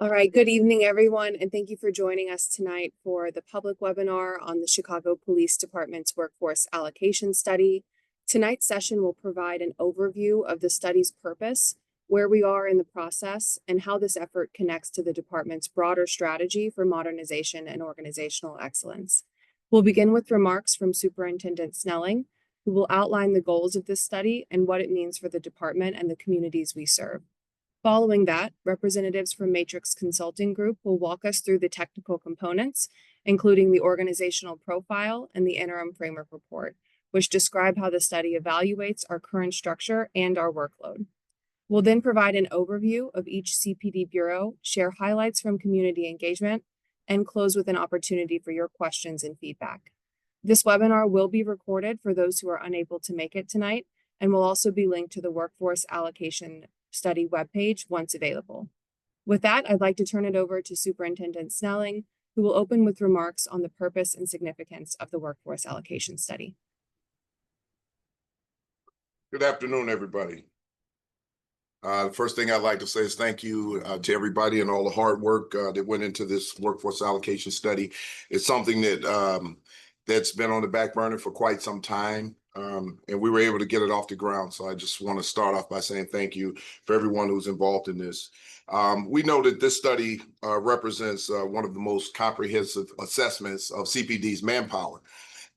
All right, good evening, everyone, and thank you for joining us tonight for the public webinar on the Chicago Police Department's Workforce Allocation Study. Tonight's session will provide an overview of the study's purpose, where we are in the process, and how this effort connects to the department's broader strategy for modernization and organizational excellence. We'll begin with remarks from Superintendent Snelling, who will outline the goals of this study and what it means for the department and the communities we serve. Following that, representatives from Matrix Consulting Group will walk us through the technical components, including the organizational profile and the interim framework report, which describe how the study evaluates our current structure and our workload. We'll then provide an overview of each CPD bureau, share highlights from community engagement, and close with an opportunity for your questions and feedback. This webinar will be recorded for those who are unable to make it tonight, and will also be linked to the Workforce Allocation Study webpage once available. With that, I'd like to turn it over to Superintendent Snelling, who will open with remarks on the purpose and significance of the Workforce Allocation Study. Good afternoon, everybody. The first thing I'd like to say is thank you to everybody and all the hard work that went into this Workforce Allocation Study. It's something that that's been on the back burner for quite some time. And we were able to get it off the ground. So I just want to start off by saying thank you for everyone who's involved in this. We know that this study represents one of the most comprehensive assessments of CPD's manpower.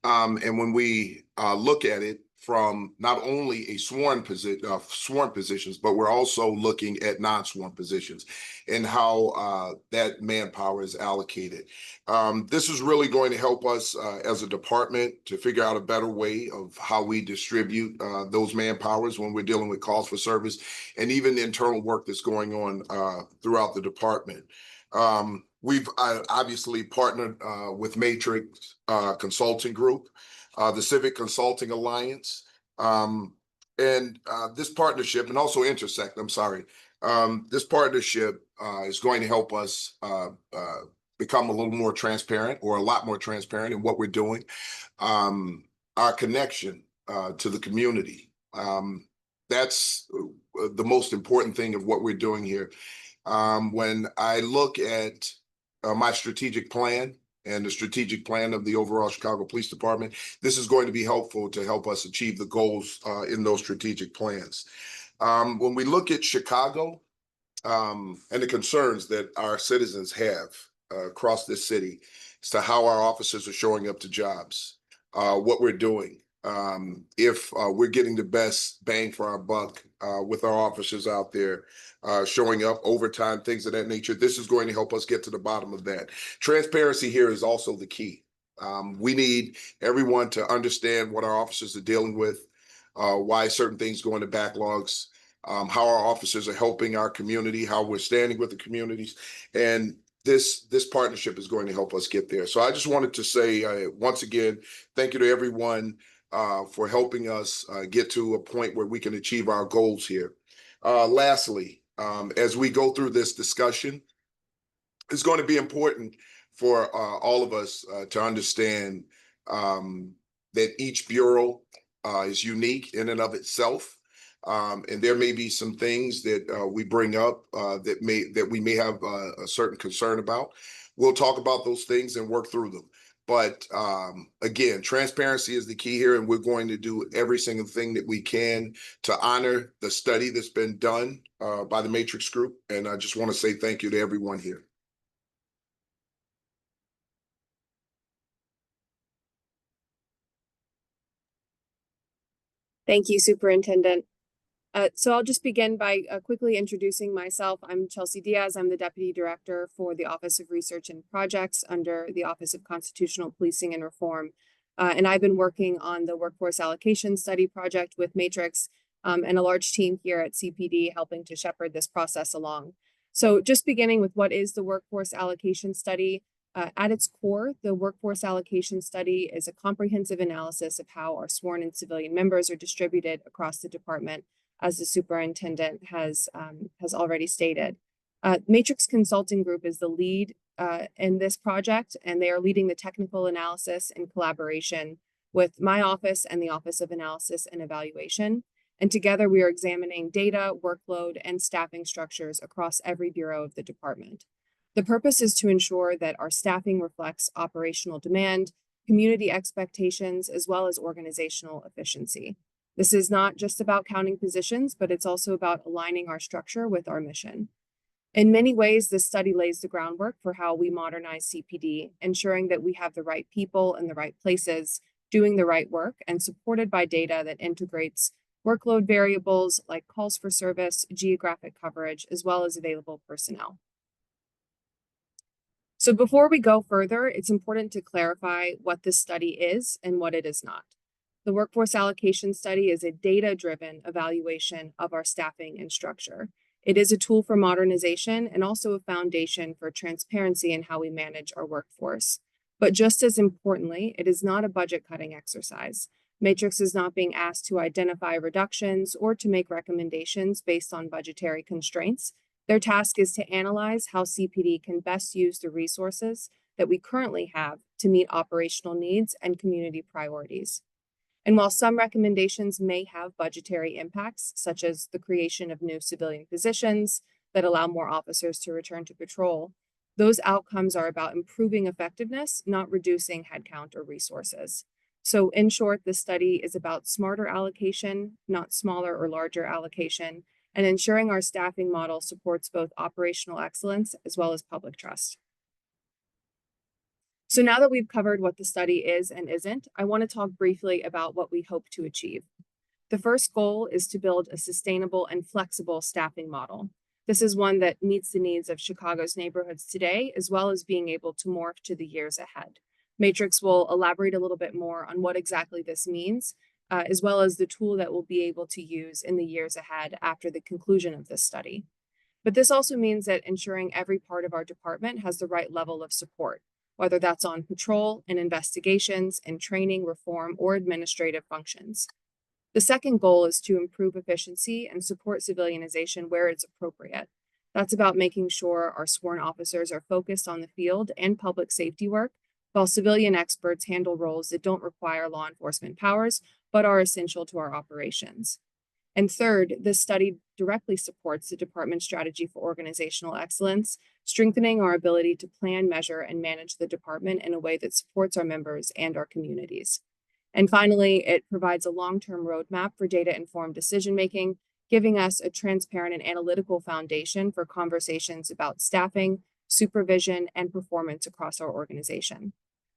And when we look at it from not only a sworn positions, but we're also looking at non-sworn positions and how that manpower is allocated. This is really going to help us as a department to figure out a better way of how we distribute those manpowers when we're dealing with calls for service and even the internal work that's going on throughout the department. We've obviously partnered with Matrix Consulting Group, the Civic Consulting Alliance, and this partnership, and also Intersect, this partnership is going to help us become a little more transparent, or a lot more transparent in what we're doing. Our connection to the community, that's the most important thing of what we're doing here. When I look at my strategic plan and the strategic plan of the overall Chicago Police Department, this is going to be helpful to help us achieve the goals in those strategic plans. When we look at Chicago and the concerns that our citizens have across this city as to how our officers are showing up to jobs, what we're doing, if we're getting the best bang for our buck with our officers out there, showing up, overtime, things of that nature. This is going to help us get to the bottom of that. Transparency here is also the key. We need everyone to understand what our officers are dealing with, why certain things go into backlogs, how our officers are helping our community, how we're standing with the communities. And this partnership is going to help us get there. So I just wanted to say, once again, thank you to everyone for helping us get to a point where we can achieve our goals here. Lastly, as we go through this discussion, it's going to be important for all of us to understand that each bureau is unique in and of itself. And there may be some things that we bring up that we may have a certain concern about. We'll talk about those things and work through them. But again, transparency is the key here, and we're going to do every single thing that we can to honor the study that's been done by the Matrix Group. And I just want to say thank you to everyone here. Thank you, Superintendent. So I'll just begin by quickly introducing myself. I'm Chelsea Diaz. I'm the Deputy Director for the Office of Research and Projects under the Office of Constitutional Policing and Reform. And I've been working on the Workforce Allocation Study project with Matrix and a large team here at CPD helping to shepherd this process along. So just beginning with what is the Workforce Allocation Study. At its core, the Workforce Allocation Study is a comprehensive analysis of how our sworn and civilian members are distributed across the department, as the superintendent has already stated. Matrix Consulting Group is the lead in this project, and they are leading the technical analysis in collaboration with my office and the Office of Analysis and Evaluation. And together we are examining data, workload, and staffing structures across every bureau of the department. The purpose is to ensure that our staffing reflects operational demand, community expectations, as well as organizational efficiency. This is not just about counting positions, but it's also about aligning our structure with our mission. In many ways, this study lays the groundwork for how we modernize CPD, ensuring that we have the right people in the right places, doing the right work, and supported by data that integrates workload variables like calls for service, geographic coverage, as well as available personnel. So before we go further, it's important to clarify what this study is and what it is not. The Workforce Allocation Study is a data-driven evaluation of our staffing and structure. It is a tool for modernization and also a foundation for transparency in how we manage our workforce. But just as importantly, it is not a budget-cutting exercise. Matrix is not being asked to identify reductions or to make recommendations based on budgetary constraints. Their task is to analyze how CPD can best use the resources that we currently have to meet operational needs and community priorities. And while some recommendations may have budgetary impacts, such as the creation of new civilian positions that allow more officers to return to patrol, those outcomes are about improving effectiveness, not reducing headcount or resources. So in short, this study is about smarter allocation, not smaller or larger allocation, and ensuring our staffing model supports both operational excellence as well as public trust. So now that we've covered what the study is and isn't, I want to talk briefly about what we hope to achieve. The first goal is to build a sustainable and flexible staffing model. This is one that meets the needs of Chicago's neighborhoods today, as well as being able to morph to the years ahead. Matrix will elaborate a little bit more on what exactly this means, as well as the tool that we'll be able to use in the years ahead after the conclusion of this study. But this also means that ensuring every part of our department has the right level of support, whether that's on patrol and investigations and training, reform, or administrative functions. The second goal is to improve efficiency and support civilianization where it's appropriate. That's about making sure our sworn officers are focused on the field and public safety work, while civilian experts handle roles that don't require law enforcement powers, but are essential to our operations. And third, this study directly supports the department's strategy for organizational excellence, strengthening our ability to plan, measure, and manage the department in a way that supports our members and our communities. And finally, it provides a long-term roadmap for data-informed decision-making, giving us a transparent and analytical foundation for conversations about staffing, supervision, and performance across our organization.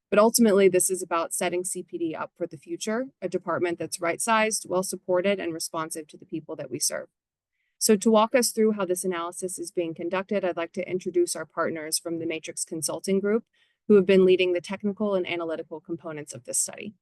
But ultimately, this is about setting CPD up for the future, a department that's right-sized, well-supported, and responsive to the people that we serve. So to walk us through how this analysis is being conducted, I'd like to introduce our partners from the Matrix Consulting Group, who have been leading the technical and analytical components of this study.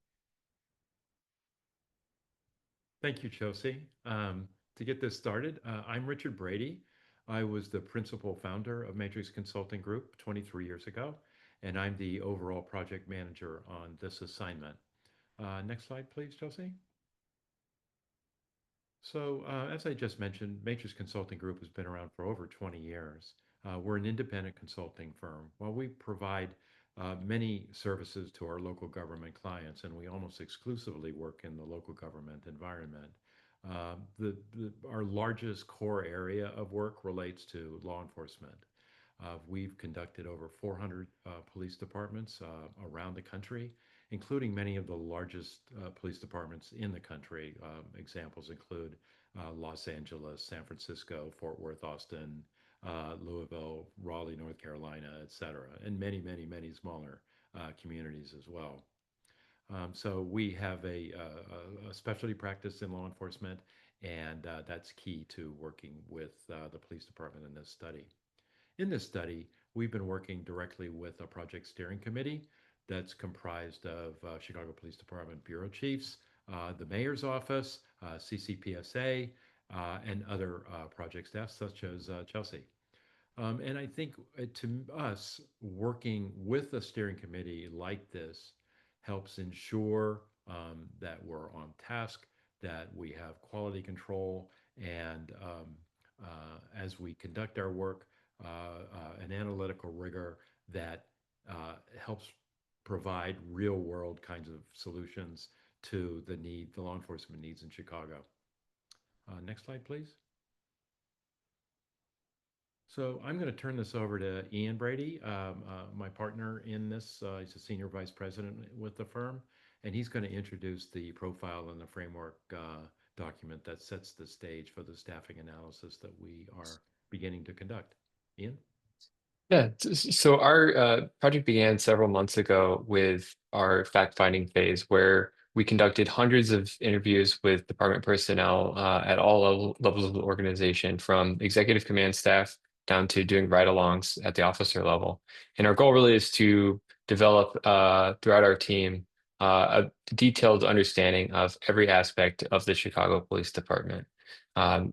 Thank you, Chelsea. To get this started, I'm Richard Brady. I was the principal founder of Matrix Consulting Group 23 years ago, and I'm the overall project manager on this assignment. Next slide, please, Chelsea. So, as I just mentioned, Matrix Consulting Group has been around for over 20 years. We're an independent consulting firm. While we provide many services to our local government clients, and we almost exclusively work in the local government environment. Our largest core area of work relates to law enforcement. We've conducted over 400 police departments around the country, including many of the largest police departments in the country. Examples include Los Angeles, San Francisco, Fort Worth, Austin, Louisville, Raleigh, North Carolina, et cetera, and many, many, many smaller communities as well. So we have a specialty practice in law enforcement, and that's key to working with the police department in this study. In this study, we've been working directly with a project steering committee that's comprised of Chicago Police Department bureau chiefs, the mayor's office, CCPSA, and other project staff such as Chelsea. And I think to us, working with a steering committee like this helps ensure that we're on task, that we have quality control, and as we conduct our work, an analytical rigor that helps provide real world kinds of solutions to the law enforcement needs in Chicago. Next slide, please. So I'm going to turn this over to Ian Brady, my partner in this. He's a senior vice president with the firm, and he's going to introduce the profile and the framework document that sets the stage for the staffing analysis that we are beginning to conduct. Ian? Yeah, so our project began several months ago with our fact-finding phase, where we conducted hundreds of interviews with department personnel at all levels of the organization, from executive command staff down to doing ride-alongs at the officer level. And our goal really is to develop throughout our team a detailed understanding of every aspect of the Chicago Police Department. Um,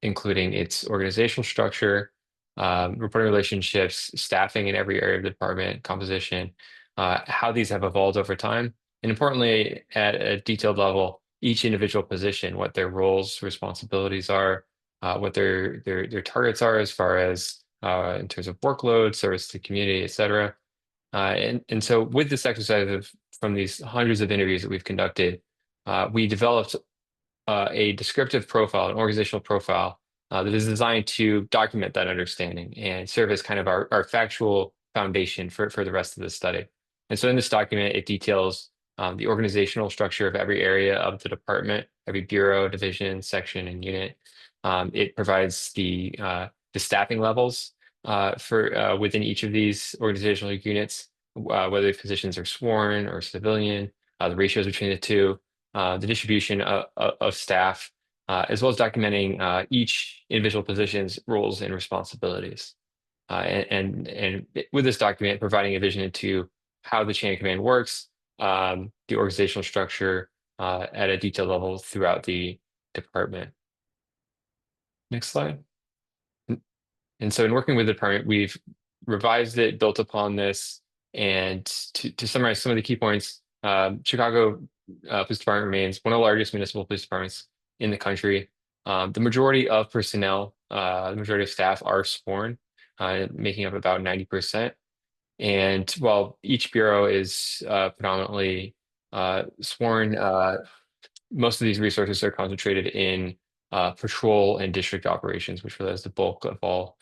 including its organizational structure, reporting relationships, staffing in every area of the department, composition, how these have evolved over time, and importantly, at a detailed level, each individual position, what their roles, responsibilities are, what their targets are as far as in terms of workload, service to the community, et cetera. And so with this exercise from these hundreds of interviews that we've conducted, we developed a descriptive profile, an organizational profile that is designed to document that understanding and serve as kind of our factual foundation for the rest of the study. And so in this document, it details the organizational structure of every area of the department, every bureau, division, section, and unit. It provides the staffing levels for within each of these organizational units, whether the positions are sworn or civilian, the ratios between the two, the distribution of staff, as well as documenting each individual position's roles and responsibilities. And with this document, providing a vision into how the chain of command works, the organizational structure at a detailed level throughout the department. Next slide. And so in working with the department, we've revised it, built upon this, and to summarize some of the key points, Chicago Police Department remains one of the largest municipal police departments in the country. The majority of personnel, the majority of staff are sworn, making up about 90%. And while each bureau is predominantly sworn, most of these resources are concentrated in patrol and district operations, which really is the bulk of all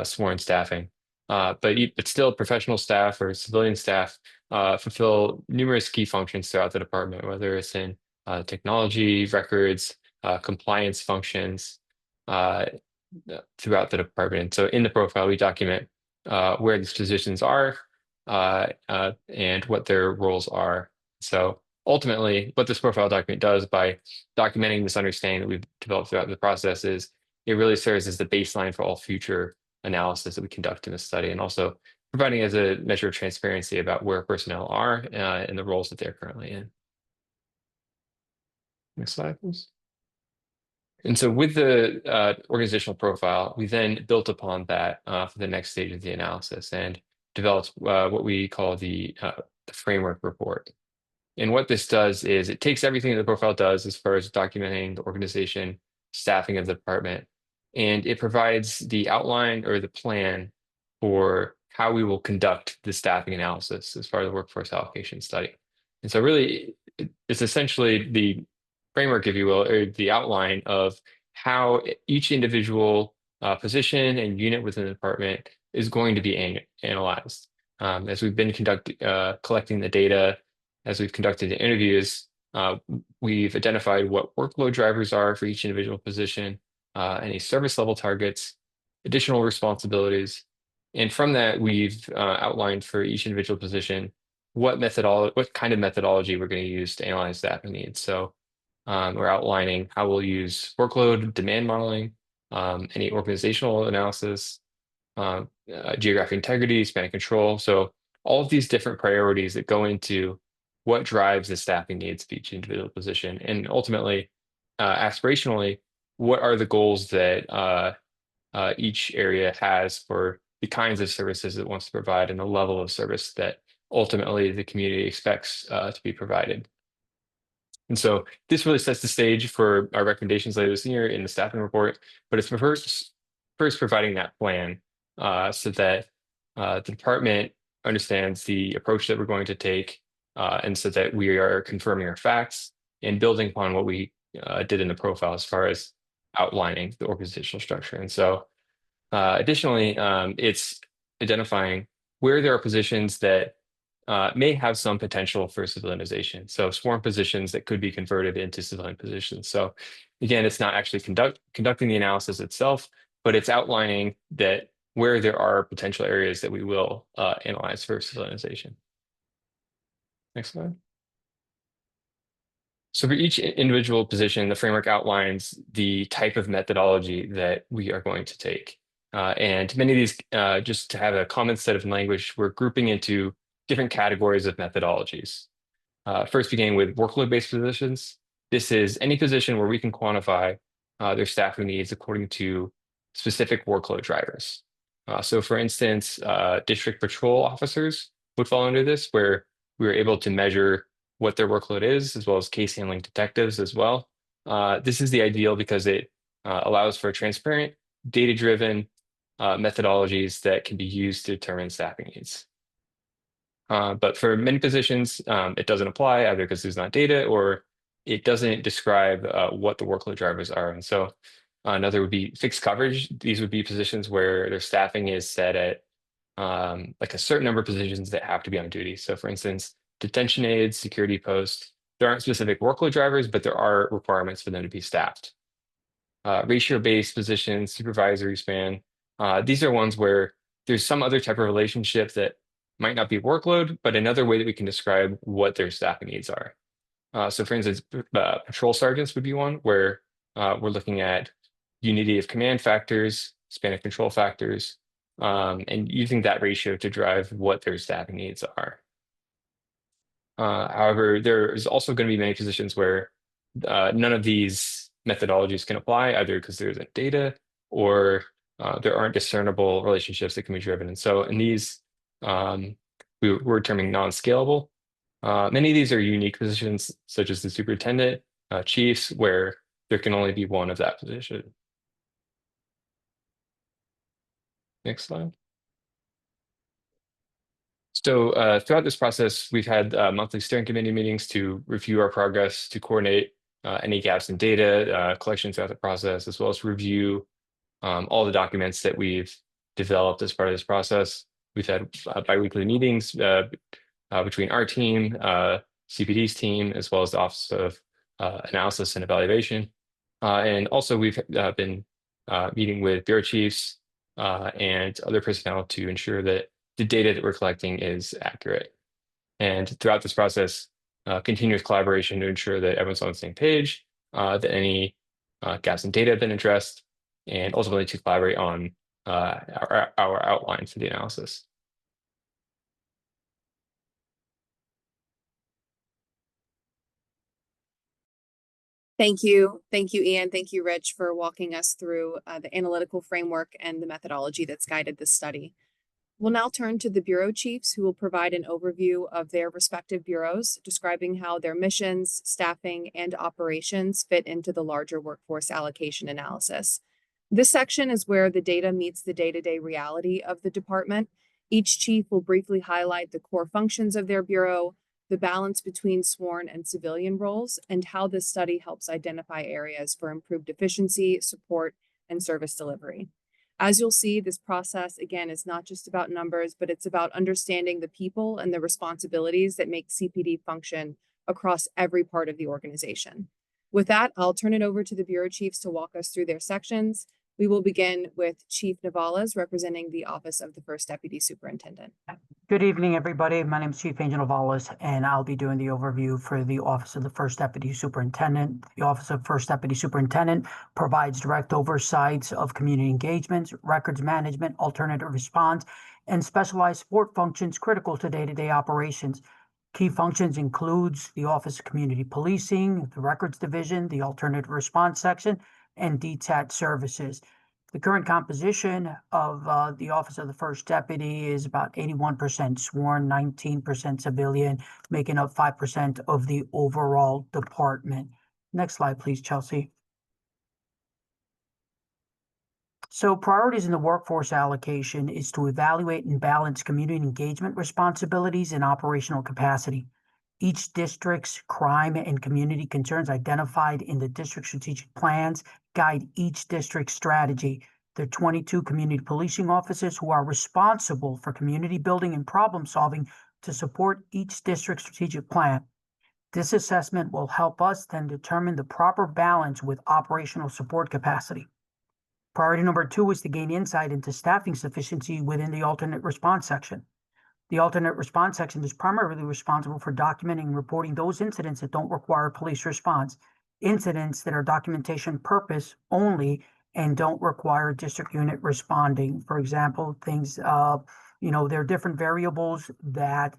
sworn staffing. But still, professional staff or civilian staff fulfill numerous key functions throughout the department, whether it's in technology, records, compliance functions throughout the department. And so in the profile, we document where these positions are and what their roles are. So ultimately, what this profile document does by documenting this understanding that we've developed throughout the process is it really serves as the baseline for all future analysis that we conduct in the study, and also providing as a measure of transparency about where personnel are and the roles that they're currently in. Next slide, please. And so with the organizational profile, we then built upon that for the next stage of the analysis and developed what we call the framework report. And what this does is it takes everything that the profile does as far as documenting the organization, staffing of the department, and it provides the outline or the plan for how we will conduct the staffing analysis as part of the workforce allocation study. And so really, it's essentially the framework, if you will, or the outline of how each individual position and unit within the department is going to be analyzed. As we've been collecting the data, as we've conducted the interviews, we've identified what workload drivers are for each individual position, any service level targets, additional responsibilities. And from that, we've outlined for each individual position what kind of methodology we're going to use to analyze staffing needs. So we're outlining how we'll use workload demand modeling, any organizational analysis, geographic integrity, span of control. So all of these different priorities that go into what drives the staffing needs of each individual position, and ultimately, aspirationally, what are the goals that each area has for the kinds of services it wants to provide and the level of service that ultimately the community expects to be provided. And so this really sets the stage for our recommendations later this year in the staffing report, but it's first providing that plan so that the department understands the approach that we're going to take, and so that we are confirming our facts and building upon what we did in the profile as far as outlining the organizational structure. And so Additionally, it's identifying where there are positions that may have some potential for civilianization. So sworn positions that could be converted into civilian positions. So again, it's not actually conducting the analysis itself, but it's outlining that where there are potential areas that we will analyze for civilianization. Next slide. So for each individual position, the framework outlines the type of methodology that we are going to take. And many of these, just to have a common set of language, we're grouping into different categories of methodologies. First, beginning with workload-based positions. This is any position where we can quantify their staffing needs according to specific workload drivers. So for instance, district patrol officers would fall under this, where we are able to measure what their workload is, as well as case handling detectives as well. This is the ideal because it allows for transparent, data-driven methodologies that can be used to determine staffing needs. But for many positions, it doesn't apply either because there's not data or it doesn't describe what the workload drivers are. And so another would be fixed coverage. These would be positions where their staffing is set at like a certain number of positions that have to be on duty. So for instance, detention aides, security posts, there aren't specific workload drivers, but there are requirements for them to be staffed. Ratio-based positions, supervisory span, these are ones where there's some other type of relationship that might not be workload, but another way that we can describe what their staffing needs are. So for instance, patrol sergeants would be one where we're looking at unity of command factors, span of control factors, and using that ratio to drive what their staffing needs are. However, there is also going to be many positions where none of these methodologies can apply, either because there isn't data or there aren't discernible relationships that can be driven. And so in these, we're terming non-scalable. Many of these are unique positions, such as the superintendent, chiefs, where there can only be one of that position. Next slide. So throughout this process, we've had monthly steering committee meetings to review our progress, to coordinate any gaps in data collection throughout the process, as well as review all the documents that we've developed as part of this process. We've had biweekly meetings between our team, CPD's team, as well as the Office of Analysis and Evaluation. And also we've been meeting with bureau chiefs and other personnel to ensure that the data that we're collecting is accurate. And throughout this process, continuous collaboration to ensure that everyone's on the same page, that any gaps in data have been addressed, and ultimately to collaborate on our outline for the analysis. Thank you. Thank you, Ian. Thank you, Rich, for walking us through the analytical framework and the methodology that's guided this study. We'll now turn to the bureau chiefs, who will provide an overview of their respective bureaus, describing how their missions, staffing, and operations fit into the larger workforce allocation analysis. This section is where the data meets the day-to-day reality of the department. Each chief will briefly highlight the core functions of their bureau, the balance between sworn and civilian roles, and how this study helps identify areas for improved efficiency, support, and service delivery. As you'll see, this process, again, is not just about numbers, but it's about understanding the people and the responsibilities that make CPD function across every part of the organization. With that, I'll turn it over to the bureau chiefs to walk us through their sections. We will begin with Chief Navalas, representing the Office of the First Deputy Superintendent. Good evening, everybody. My name is Chief Angel Navalas, and I'll be doing the overview for the Office of the First Deputy Superintendent. The Office of First Deputy Superintendent provides direct oversight of community engagement, records management, alternative response, and specialized support functions critical to day-to-day operations. Key functions includes the Office of Community Policing, the Records Division, the Alternative Response Section, and DTAT services. The current composition of the Office of the First Deputy is about 81% sworn, 19% civilian, making up 5% of the overall department. Next slide, please, Chelsea. So priorities in the workforce allocation is to evaluate and balance community engagement responsibilities and operational capacity. Each district's crime and community concerns identified in the district strategic plans guide each district's strategy. There are 22 community policing officers who are responsible for community building and problem solving to support each district strategic plan. This assessment will help us then determine the proper balance with operational support capacity. Priority number 2 is to gain insight into staffing sufficiency within the alternate response section. The alternate response section is primarily responsible for documenting and reporting those incidents that don't require police response, incidents that are documentation purpose only and don't require district unit responding. For example, things, there are different variables that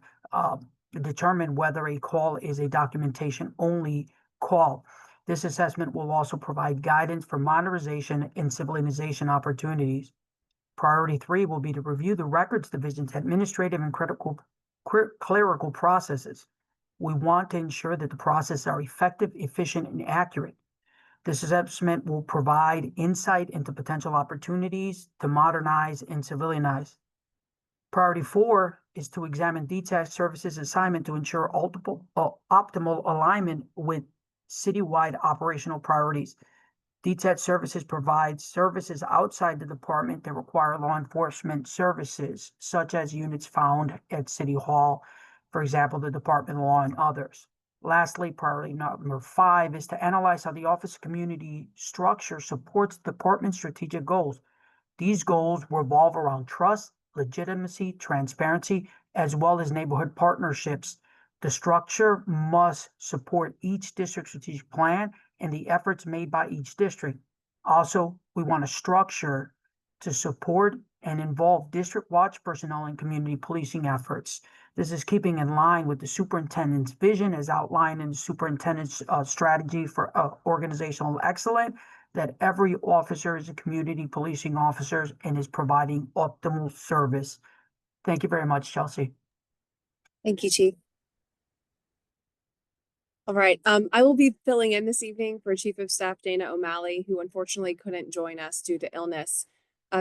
determine whether a call is a documentation only call. This assessment will also provide guidance for modernization and civilization opportunities. Priority 3 will be to review the records division's administrative and clerical processes. We want to ensure that the processes are effective, efficient, and accurate. This assessment will provide insight into potential opportunities to modernize and civilianize. Priority 4 is to examine DTAC services assignment to ensure optimal alignment with citywide operational priorities. DTAC services provide services outside the department that require law enforcement services, such as units found at City Hall, for example, the Department of Law and others. Lastly, priority number 5 is to analyze how the Office of Community structure supports the department's strategic goals. These goals revolve around trust, legitimacy, transparency, as well as neighborhood partnerships. The structure must support each district strategic plan and the efforts made by each district. Also, we want a structure to support and involve district watch personnel in community policing efforts. This is keeping in line with the superintendent's vision as outlined in the superintendent's strategy for organizational excellence, that every officer is a community policing officer and is providing optimal service. Thank you very much, Chelsea. Thank you, Chief. All right, I will be filling in this evening for Chief of Staff Dana O'Malley, who unfortunately couldn't join us due to illness.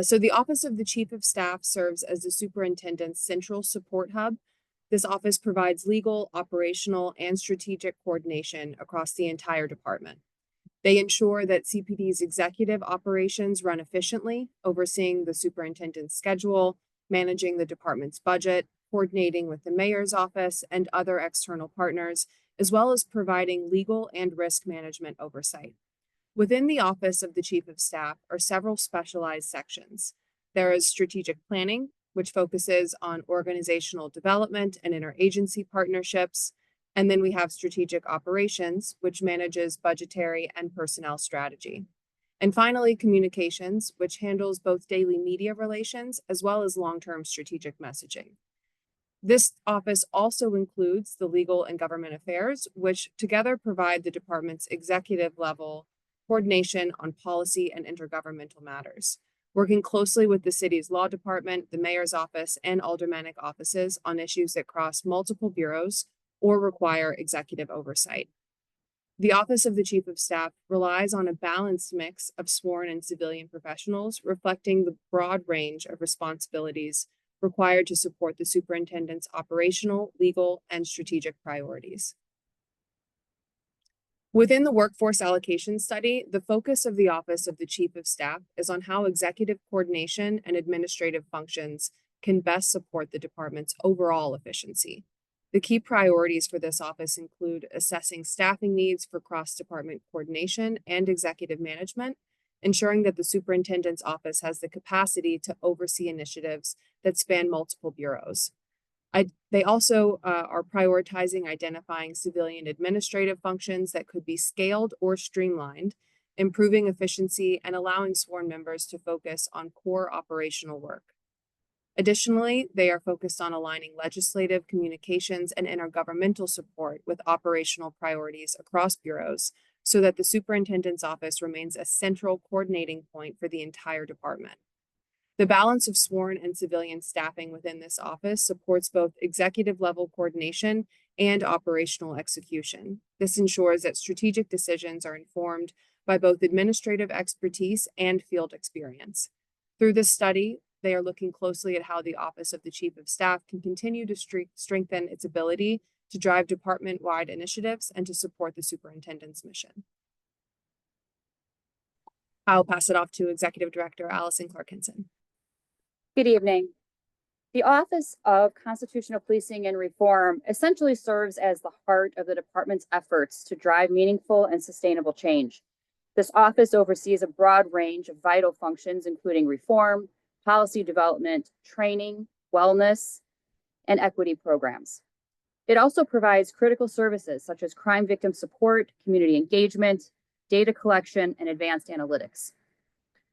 So the Office of the Chief of Staff serves as the Superintendent's central support hub. This office provides legal, operational, and strategic coordination across the entire department. They ensure that CPD's executive operations run efficiently, overseeing the superintendent's schedule, managing the department's budget, coordinating with the mayor's office and other external partners, as well as providing legal and risk management oversight. Within the Office of the Chief of Staff are several specialized sections. There is strategic planning, which focuses on organizational development and interagency partnerships. And then we have strategic operations, which manages budgetary and personnel strategy. And finally, communications, which handles both daily media relations as well as long-term strategic messaging. This office also includes the legal and government affairs, which together provide the department's executive level coordination on policy and intergovernmental matters, working closely with the city's law department, the mayor's office, and aldermanic offices on issues that cross multiple bureaus or require executive oversight. The Office of the Chief of Staff relies on a balanced mix of sworn and civilian professionals, reflecting the broad range of responsibilities required to support the superintendent's operational, legal, and strategic priorities. Within the Workforce Allocation Study, the focus of the Office of the Chief of Staff is on how executive coordination and administrative functions can best support the department's overall efficiency. The key priorities for this office include assessing staffing needs for cross-department coordination and executive management, ensuring that the superintendent's office has the capacity to oversee initiatives that span multiple bureaus. They also are prioritizing identifying civilian administrative functions that could be scaled or streamlined, improving efficiency and allowing sworn members to focus on core operational work. Additionally, they are focused on aligning legislative, communications, and intergovernmental support with operational priorities across bureaus so that the superintendent's office remains a central coordinating point for the entire department. The balance of sworn and civilian staffing within this office supports both executive level coordination and operational execution. This ensures that strategic decisions are informed by both administrative expertise and field experience. Through this study, they are looking closely at how the Office of the Chief of Staff can continue to strengthen its ability to drive department-wide initiatives and to support the superintendent's mission. I'll pass it off to Executive Director Allison Clarkinson. Good evening. The Office of Constitutional Policing and Reform essentially serves as the heart of the department's efforts to drive meaningful and sustainable change. This office oversees a broad range of vital functions, including reform, policy development, training, wellness, and equity programs. It also provides critical services such as crime victim support, community engagement, data collection, and advanced analytics.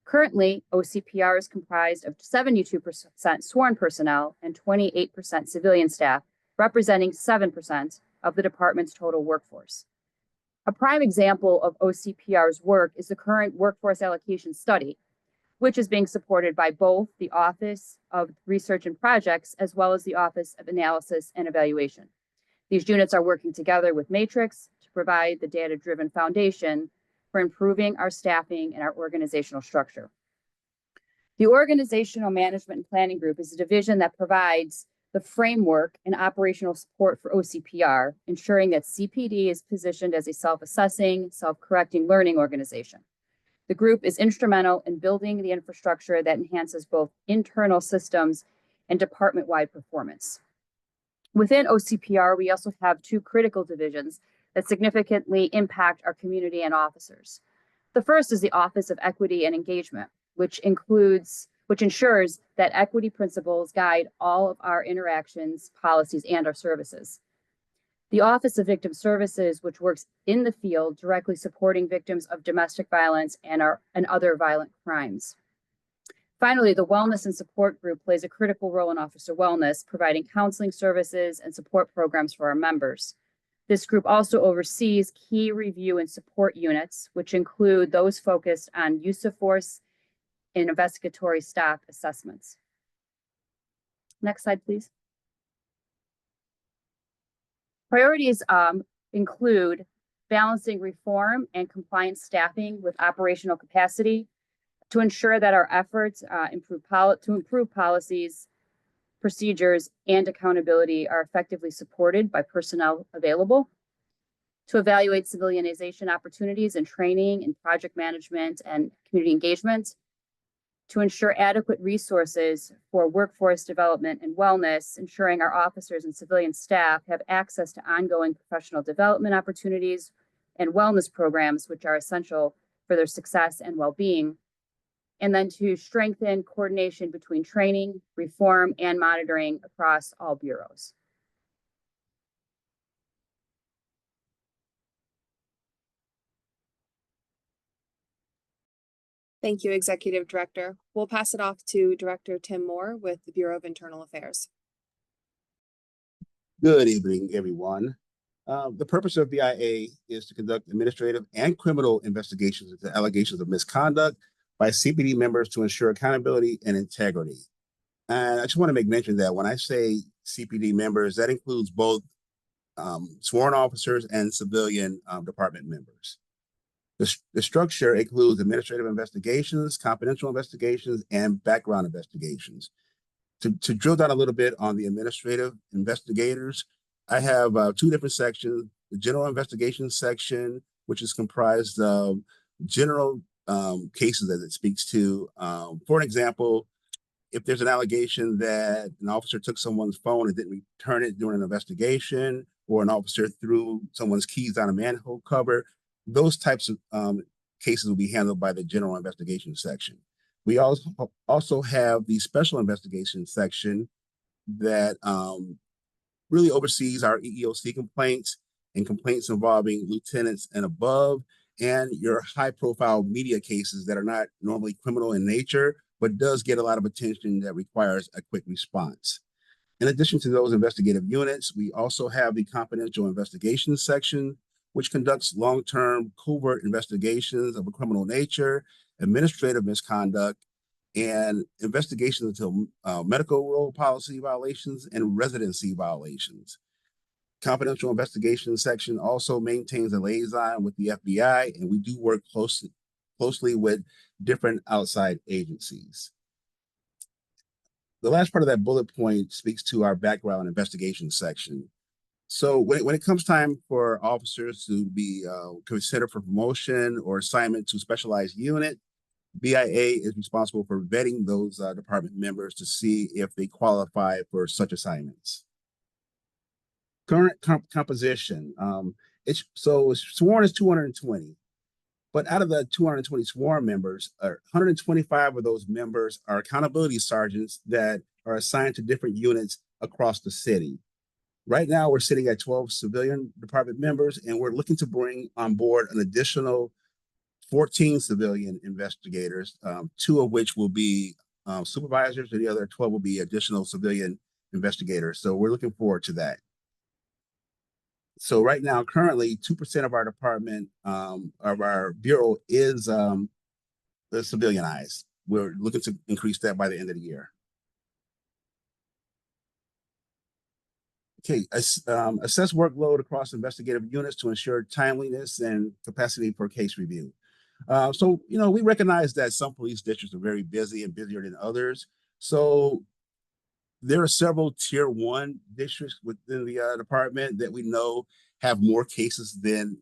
Currently, OCPR is comprised of 72% sworn personnel and 28% civilian staff, representing 7% of the department's total workforce. A prime example of OCPR's work is the current Workforce Allocation Study, which is being supported by both the Office of Research and Projects as well as the Office of Analysis and Evaluation. These units are working together with Matrix to provide the data-driven foundation for improving our staffing and our organizational structure. The Organizational Management and Planning Group is a division that provides the framework and operational support for OCPR, ensuring that CPD is positioned as a self-assessing, self-correcting learning organization. The group is instrumental in building the infrastructure that enhances both internal systems and department-wide performance. Within OCPR, we also have two critical divisions that significantly impact our community and officers. The first is the Office of Equity and Engagement, which ensures that equity principles guide all of our interactions, policies, and our services. The Office of Victim Services, which works in the field directly supporting victims of domestic violence and other violent crimes. Finally, the Wellness and Support Group plays a critical role in officer wellness, providing counseling services and support programs for our members. This group also oversees key review and support units, which include those focused on use of force and investigatory staff assessments. Next slide, please. Priorities include balancing reform and compliance staffing with operational capacity to ensure that our efforts to improve policies, procedures, and accountability are effectively supported by personnel available, to evaluate civilianization opportunities in training and project management and community engagement, to ensure adequate resources for workforce development and wellness, ensuring our officers and civilian staff have access to ongoing professional development opportunities and wellness programs, which are essential for their success and well-being, and then to strengthen coordination between training, reform, and monitoring across all bureaus. Thank you, Executive Director. We'll pass it off to Director Tim Moore with the Bureau of Internal Affairs. Good evening, everyone. The purpose of BIA is to conduct administrative and criminal investigations into allegations of misconduct by CPD members to ensure accountability and integrity. And I just want to make mention that when I say CPD members, that includes both sworn officers and civilian department members. The structure includes administrative investigations, confidential investigations, and background investigations. To drill down a little bit on the administrative investigators, I have two different sections. The general investigation section, which is comprised of general cases that it speaks to. For an example, if there's an allegation that an officer took someone's phone and didn't return it during an investigation, or an officer threw someone's keys down a manhole cover, those types of cases will be handled by the general investigation section. We also have the special investigation section that really oversees our EEOC complaints and complaints involving lieutenants and above, and your high-profile media cases that are not normally criminal in nature, but does get a lot of attention that requires a quick response. In addition to those investigative units, we also have the confidential investigations section, which conducts long-term covert investigations of a criminal nature, administrative misconduct, and investigations into medical role policy violations and residency violations. Confidential investigation section also maintains a liaison with the FBI, and we do work closely with different outside agencies. The last part of that bullet point speaks to our background investigation section. So when it comes time for officers to be considered for promotion or assignment to specialized unit, BIA is responsible for vetting those department members to see if they qualify for such assignments. Current composition. It's sworn is 220, but out of the 220 sworn members, 125 of those members are accountability sergeants that are assigned to different units across the city. Right now, we're sitting at 12 civilian department members, and we're looking to bring on board an additional 14 civilian investigators, 2 of which will be supervisors, and the other 12 will be additional civilian investigators. So we're looking forward to that. So right now, currently, 2% of our department, of our bureau is civilianized. We're looking to increase that by the end of the year. Okay, assess workload across investigative units to ensure timeliness and capacity for case review. So, we recognize that some police districts are very busy and busier than others. So there are several tier 1 districts within the department that we know have more cases than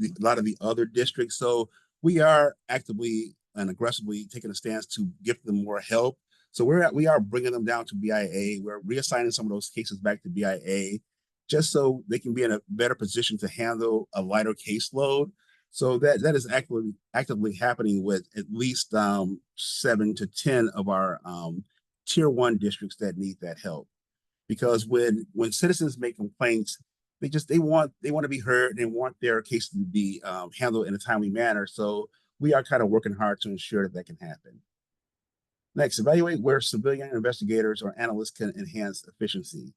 a lot of the other districts. So we are actively and aggressively taking a stance to give them more help. So we are bringing them down to BIA. We're reassigning some of those cases back to BIA just so they can be in a better position to handle a lighter caseload. So that is actively happening with at least 7 to 10 of our tier 1 districts that need that help. Because when citizens make complaints, they want to be heard and want their cases to be handled in a timely manner. So we are kind of working hard to ensure that can happen. Next, evaluate where civilian investigators or analysts can enhance efficiency.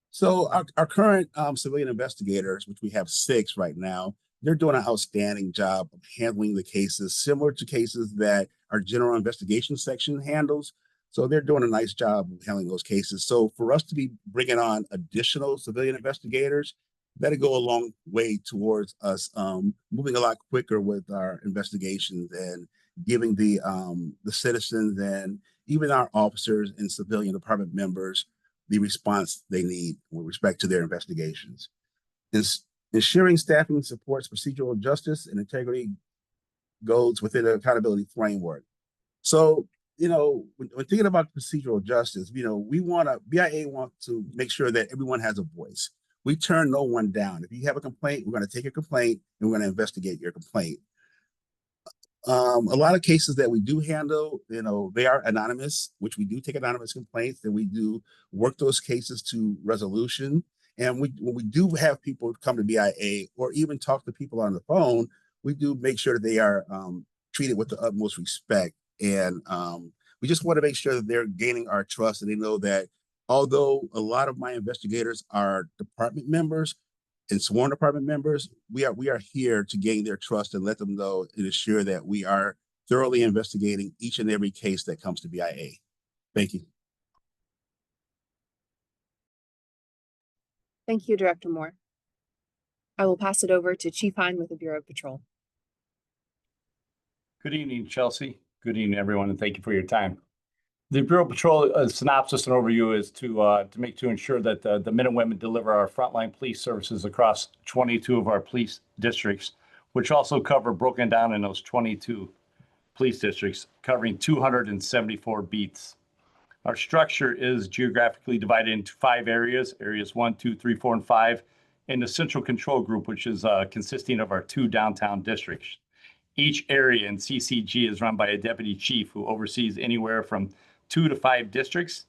So our current civilian investigators, which we have 6 right now, they're doing an outstanding job of handling the cases, similar to cases that our general investigation section handles. So they're doing a nice job of handling those cases. So for us to be bringing on additional civilian investigators, that'll go a long way towards us moving a lot quicker with our investigations and giving the citizens and even our officers and civilian department members the response they need with respect to their investigations. Ensuring staffing supports procedural justice and integrity goals within an accountability framework. So, when thinking about procedural justice, BIA want to make sure that everyone has a voice. We turn no one down. If you have a complaint, we're going to take your complaint and we're going to investigate your complaint. A lot of cases that we do handle, they are anonymous, which we do take anonymous complaints, and we do work those cases to resolution. And when we do have people come to BIA or even talk to people on the phone, we do make sure that they are treated with the utmost respect. And we just want to make sure that they're gaining our trust, and they know that although a lot of my investigators are department members and sworn department members, we are here to gain their trust and let them know and ensure that we are thoroughly investigating each and every case that comes to BIA. Thank you. Thank you, Director Moore. I will pass it over to Chief Hine with the Bureau of Patrol. Good evening, Chelsea. Good evening, everyone, and thank you for your time. The Bureau of Patrol synopsis and overview is to ensure that the men and women deliver our frontline police services across 22 of our police districts, which also cover broken down in those 22 police districts, covering 274 beats. Our structure is geographically divided into 5 areas, areas 1, 2, 3, 4, and 5, and the central control group, which is consisting of our 2 downtown districts. Each area in CCG is run by a deputy chief who oversees anywhere from 2 to 5 districts.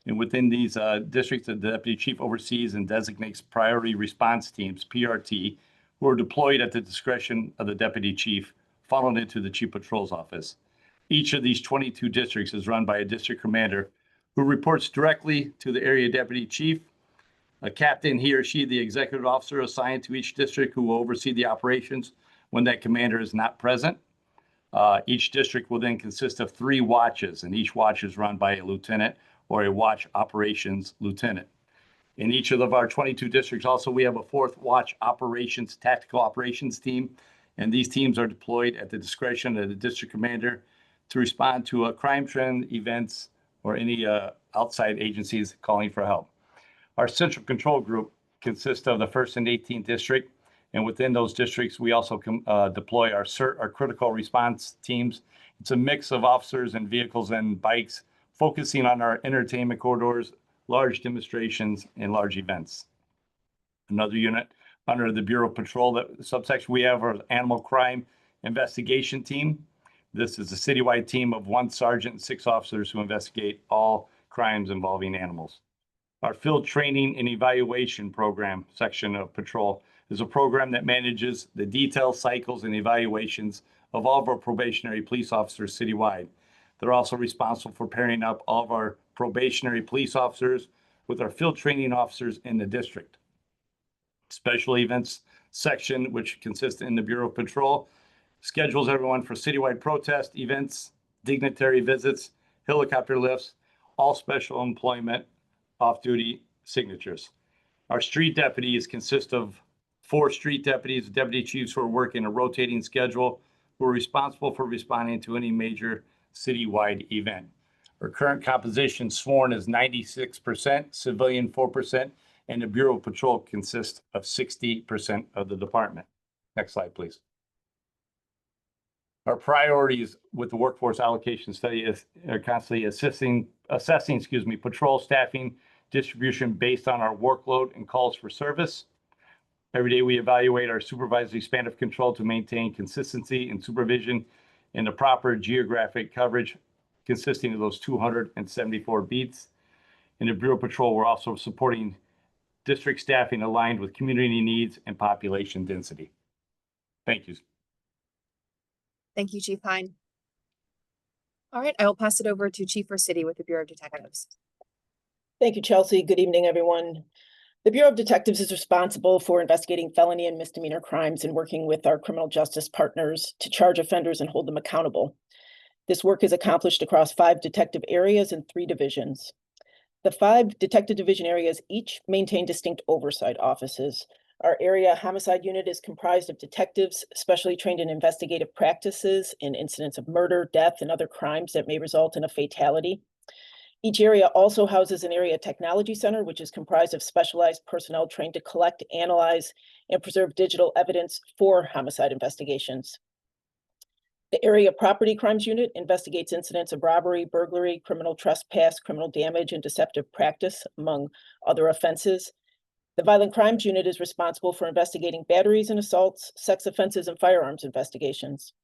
And within these districts, the deputy chief oversees and designates priority response teams, PRT, who are deployed at the discretion of the deputy chief, funneled into the chief patrol's office. Each of these 22 districts is run by a district commander who reports directly to the area deputy chief, a captain, he or she, the executive officer assigned to each district who will oversee the operations when that commander is not present. Each district will then consist of 3 watches, and each watch is run by a lieutenant or a watch operations lieutenant. In each of our 22 districts, also, we have a 4th watch operations, tactical operations team, and these teams are deployed at the discretion of the district commander to respond to crime trend events or any outside agencies calling for help. Our central control group consists of the 1st and 18th district, And within those districts, we also deploy our CERT, our critical response teams. It's a mix of officers and vehicles and bikes, focusing on our entertainment corridors, large demonstrations, and large events. Another unit under the Bureau of Patrol, that subsection we have our Animal Crime Investigation Team. This is a citywide team of 1 sergeant and 6 officers who investigate all crimes involving animals. Our Field Training and Evaluation Program section of Patrol is a program that manages the detailed cycles and evaluations of all of our probationary police officers citywide. They're also responsible for pairing up all of our probationary police officers with our field training officers in the district. Special Events section, which consists in the Bureau of Patrol, schedules everyone for citywide protest events, dignitary visits, helicopter lifts, all special employment, off-duty signatures. Our street deputies consist of 4 street deputies, deputy chiefs who are working a rotating schedule, who are responsible for responding to any major citywide event. Our current composition sworn is 96%, civilian 4%, and the Bureau of Patrol consists of 60% of the department. Next slide, please. Our priorities with the Workforce Allocation Study are constantly assessing patrol staffing distribution based on our workload and calls for service. Every day we evaluate our supervisory span of control to maintain consistency and supervision in the proper geographic coverage consisting of those 274 beats. In the Bureau of Patrol, we're also supporting district staffing aligned with community needs and population density. Thank you. Thank you, Chief Hine. All right, I will pass it over to Chief City with the Bureau of Detectives. Thank you, Chelsea. Good evening, everyone. The Bureau of Detectives is responsible for investigating felony and misdemeanor crimes and working with our criminal justice partners to charge offenders and hold them accountable. This work is accomplished across 5 detective areas and 3 divisions. The 5 detective division areas each maintain distinct oversight offices. Our area homicide unit is comprised of detectives specially trained in investigative practices in incidents of murder, death, and other crimes that may result in a fatality. Each area also houses an area technology center, which is comprised of specialized personnel trained to collect, analyze, and preserve digital evidence for homicide investigations. The area property crimes unit investigates incidents of robbery, burglary, criminal trespass, criminal damage, and deceptive practice, among other offenses. The violent crimes unit is responsible for investigating batteries and assaults, sex offenses, and firearms investigations.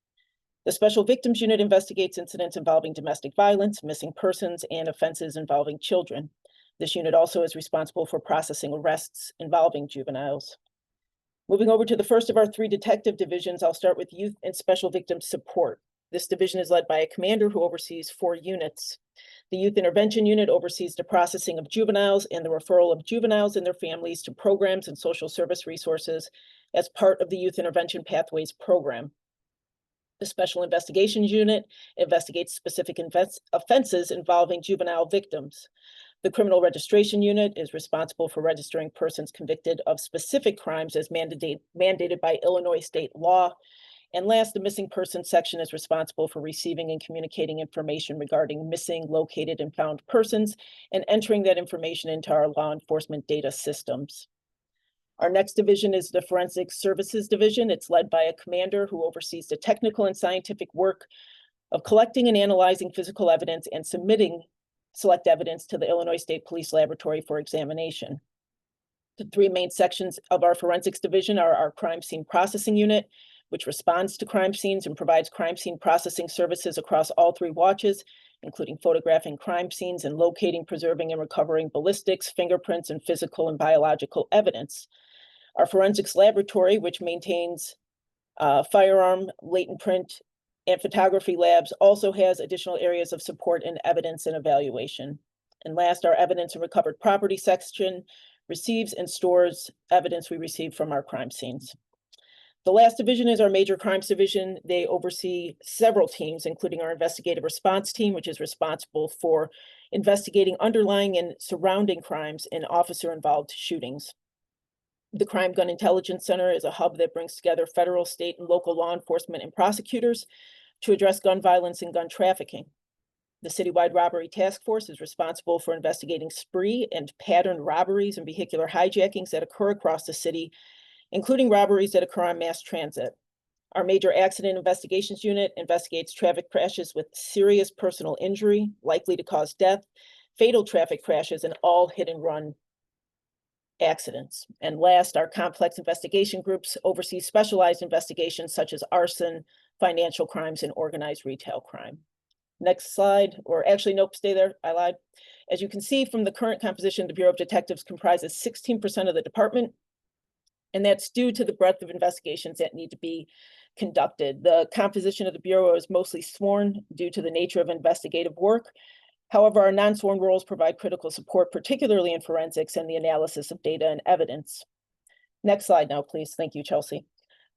The Special Victims Unit investigates incidents involving domestic violence, missing persons, and offenses involving children. This unit also is responsible for processing arrests involving juveniles. Moving over to the first of our 3 detective divisions, I'll start with Youth and Special Victims Support. This division is led by a commander who oversees 4 units. The Youth Intervention Unit oversees the processing of juveniles and the referral of juveniles and their families to programs and social service resources as part of the Youth Intervention Pathways program. The Special Investigations Unit investigates specific offenses involving juvenile victims. The Criminal Registration Unit is responsible for registering persons convicted of specific crimes as mandated by Illinois state law. And last, the Missing Persons section is responsible for receiving and communicating information regarding missing, located, and found persons and entering that information into our law enforcement data systems. Our next division is the Forensic Services Division. It's led by a commander who oversees the technical and scientific work of collecting and analyzing physical evidence and submitting select evidence to the Illinois State Police Laboratory for examination. The 3 main sections of our Forensics Division are our Crime Scene Processing Unit, which responds to crime scenes and provides crime scene processing services across all 3 watches, including photographing crime scenes and locating, preserving, and recovering ballistics, fingerprints, and physical and biological evidence. Our Forensics Laboratory, which maintains firearm, latent print, and photography labs, also has additional areas of support in evidence and evaluation. And last, our Evidence and Recovered Property section receives and stores evidence we receive from our crime scenes. The last division is our Major Crimes Division. They oversee several teams, including our Investigative Response Team, which is responsible for investigating underlying and surrounding crimes and officer-involved shootings. The Crime Gun Intelligence Center is a hub that brings together federal, state, and local law enforcement and prosecutors to address gun violence and gun trafficking. The Citywide Robbery Task Force is responsible for investigating spree and pattern robberies and vehicular hijackings that occur across the city including robberies that occur on mass transit. Our major accident investigations unit investigates traffic crashes with serious personal injury, likely to cause death, fatal traffic crashes, and all hit and run accidents. And last, our complex investigation groups oversee specialized investigations such as arson, financial crimes, and organized retail crime. Next slide, or actually, nope, stay there, I lied. As you can see from the current composition, the Bureau of Detectives comprises 16% of the department, and that's due to the breadth of investigations that need to be conducted. The composition of the Bureau is mostly sworn due to the nature of investigative work. However, our non-sworn roles provide critical support, particularly in forensics and the analysis of data and evidence. Next slide now, please. Thank you, Chelsea.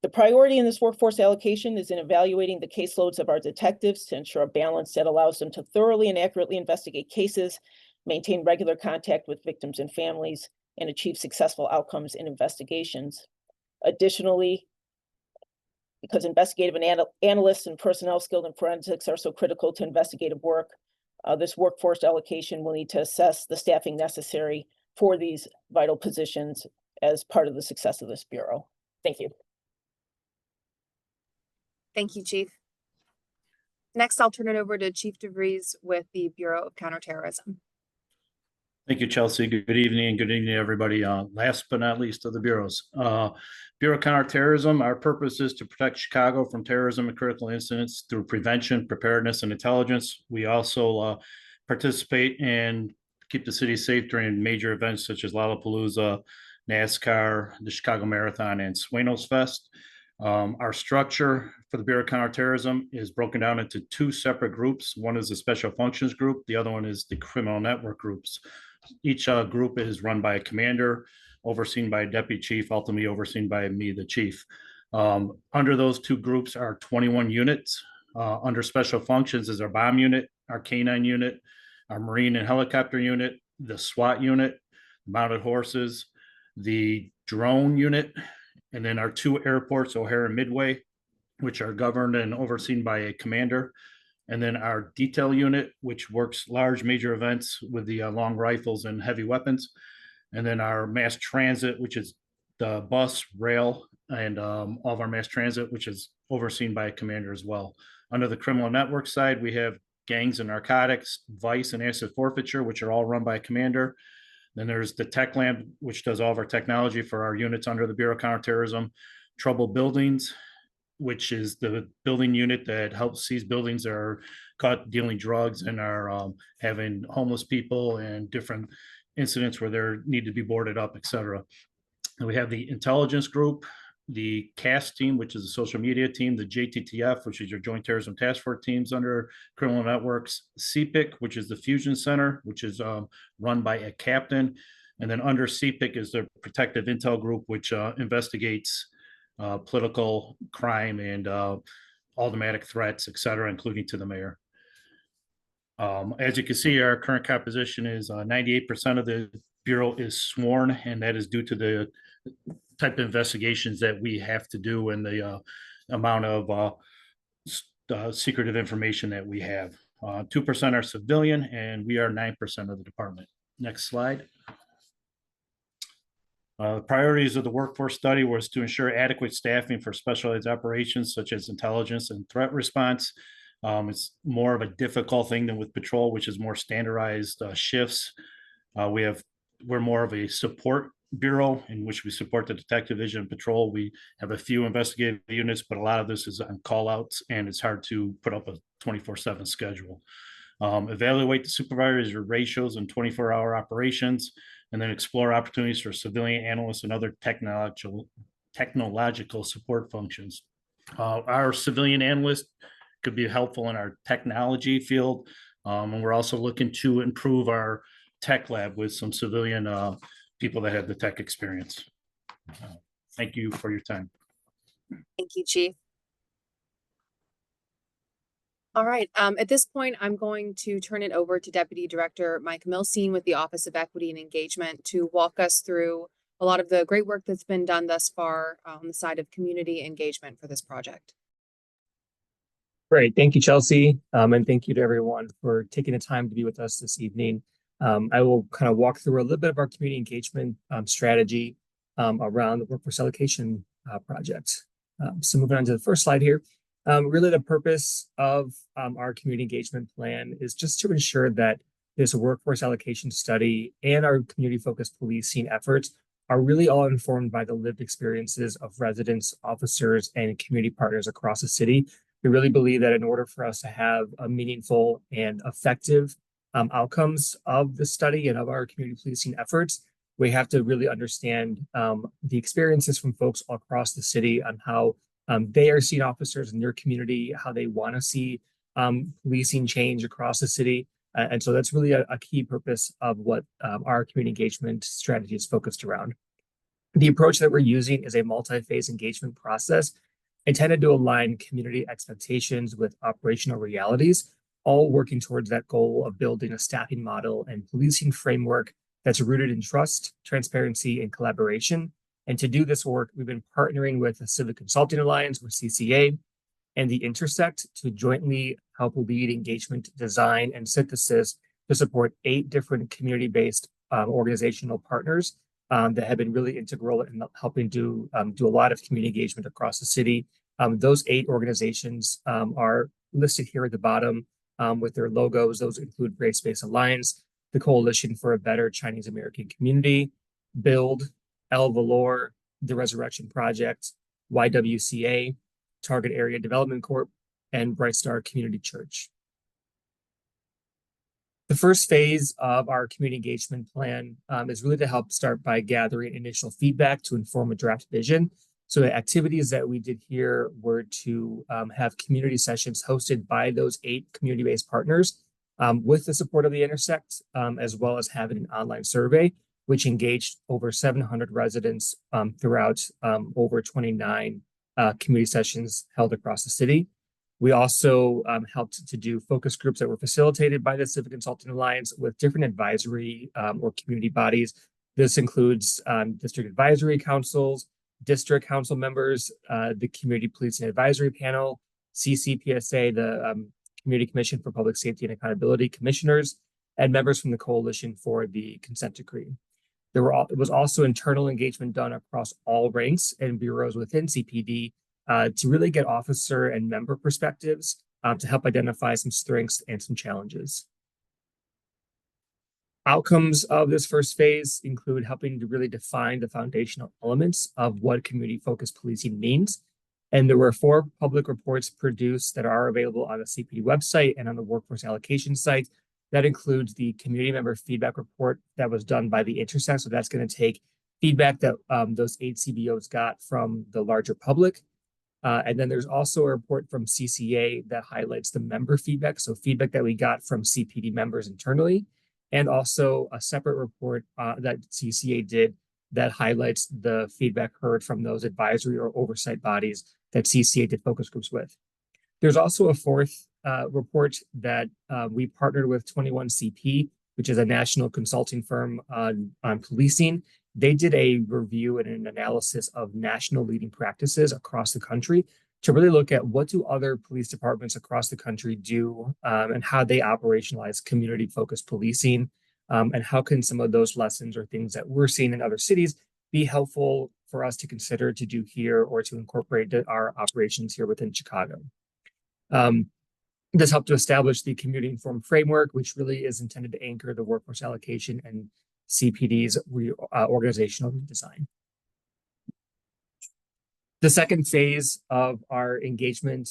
The priority in this workforce allocation is in evaluating the caseloads of our detectives to ensure a balance that allows them to thoroughly and accurately investigate cases, maintain regular contact with victims and families, and achieve successful outcomes in investigations. Additionally, because investigative analysts and personnel skilled in forensics are so critical to investigative work, this workforce allocation will need to assess the staffing necessary for these vital positions as part of the success of this Bureau. Thank you. Thank you, Chief. Next, I'll turn it over to Chief DeVries with the Bureau of Counterterrorism. Thank you, Chelsea. Good evening, and good evening, everybody. Last but not least of the bureaus. Bureau of Counterterrorism, our purpose is to protect Chicago from terrorism and critical incidents through prevention, preparedness, and intelligence. We also participate and keep the city safe during major events such as Lollapalooza, NASCAR, the Chicago Marathon, and Suenos Fest. Our structure for the Bureau of Counterterrorism is broken down into two separate groups. One is the Special Functions Group. The other one is the Criminal Network Groups. Each group is run by a commander, overseen by a deputy chief, ultimately overseen by me, the chief. Under those two groups are 21 units. Under Special Functions is our bomb unit, our K9 unit, our Marine and helicopter unit, the SWAT unit, mounted horses, the drone unit, and then our two airports, O'Hare and Midway, which are governed and overseen by a commander. And then our detail unit, which works large major events with the long rifles and heavy weapons. And then our mass transit, which is the bus, rail, and all of our mass transit, which is overseen by a commander as well. Under the criminal network side, we have gangs and narcotics, vice, and asset forfeiture, which are all run by a commander. Then there's the Tech Lab, which does all of our technology for our units under the Bureau of Counterterrorism. Troubled Buildings, which is the building unit that helps seize buildings that are caught dealing drugs and are having homeless people and different incidents where they need to be boarded up, et cetera. And we have the intelligence group, the CAS team, which is a social media team, the JTTF, which is your Joint Terrorism Task Force teams under criminal networks, CPIC, which is the Fusion Center, which is run by a captain. And then under CPIC is the Protective Intel Group, which investigates political crime and automatic threats, et cetera, including to the mayor. As you can see, our current composition is 98% of the Bureau is sworn, and that is due to the type of investigations that we have to do and the amount of secretive information that we have. 2% are civilian, and we are 9% of the department. Next slide. The priorities of the workforce study was to ensure adequate staffing for specialized operations such as intelligence and threat response. It's more of a difficult thing than with patrol, which is more standardized shifts. We're more of a support bureau in which we support the detective division and patrol. We have a few investigative units, but a lot of this is on call outs, and it's hard to put up a 24/7 schedule. Evaluate the supervisor ratios and 24-hour operations, and then explore opportunities for civilian analysts and other technological support functions. Our civilian analyst could be helpful in our technology field, and we're also looking to improve our tech lab with some civilian people that have the tech experience. Thank you for your time. Thank you, Chief. All right, at this point, I'm going to turn it over to Deputy Director Mike Milstein with the Office of Equity and Engagement to walk us through a lot of the great work that's been done thus far on the side of community engagement for this project. Great, thank you, Chelsea, and thank you to everyone for taking the time to be with us this evening. I will kind of walk through a little bit of our community engagement strategy, around the workforce allocation project. So moving on to the first slide here. Really the purpose of our community engagement plan is just to ensure that this workforce allocation study and our community-focused policing efforts are really all informed by the lived experiences of residents, officers, and community partners across the city. We really believe that in order for us to have a meaningful and effective outcomes of the study and of our community policing efforts, we have to really understand the experiences from folks across the city on how they are seeing officers in their community, how they want to see policing change across the city. And so that's really a key purpose of what our community engagement strategy is focused around. The approach that we're using is a multi-phase engagement process intended to align community expectations with operational realities, all working towards that goal of building a staffing model and policing framework that's rooted in trust, transparency, and collaboration. And to do this work, we've been partnering with the Civic Consulting Alliance, or CCA, and the Intersect to jointly help lead engagement design and synthesis to support 8 different community-based organizational partners that have been really integral in helping do a lot of community engagement across the city. Those 8 organizations are listed here at the bottom with their logos. Those include Brave Space Alliance, the Coalition for a Better Chinese American Community, Build, El Valor, the Resurrection Project, YWCA, Target Area Development Corp, and Bright Star Community Church. The first phase of our community engagement plan is really to help start by gathering initial feedback to inform a draft vision. So the activities that we did here were to have community sessions hosted by those 8 community-based partners with the support of the Intersect, as well as having an online survey, which engaged over 700 residents throughout over 29 community sessions held across the city. We also helped to do focus groups that were facilitated by the Civic Consulting Alliance with different advisory or community bodies. This includes district advisory councils, district council members, the Community Policing Advisory Panel, CCPSA, the Community Commission for Public Safety and Accountability Commissioners, and members from the Coalition for the Consent Decree. There was also internal engagement done across all ranks and bureaus within CPD to really get officer and member perspectives to help identify some strengths and some challenges. Outcomes of this first phase include helping to really define the foundational elements of what community-focused policing means. And there were 4 public reports produced that are available on the CPD website and on the workforce allocation site. That includes the community member feedback report that was done by the Intersect. So that's going to take feedback that those 8 CBOs got from the larger public. And then there's also a report from CCA that highlights the member feedback. So feedback that we got from CPD members internally, and also a separate report that CCA did that highlights the feedback heard from those advisory or oversight bodies that CCA did focus groups with. There's also a 4th report that we partnered with 21CP, which is a national consulting firm on policing. They did a review and an analysis of national leading practices across the country to really look at what do other police departments across the country do and how they operationalize community-focused policing, and how can some of those lessons or things that we're seeing in other cities be helpful for us to consider to do here or to incorporate our operations here within Chicago. This helped to establish the community-informed framework, which really is intended to anchor the workforce allocation and CPD's organizational redesign. The second phase of our engagement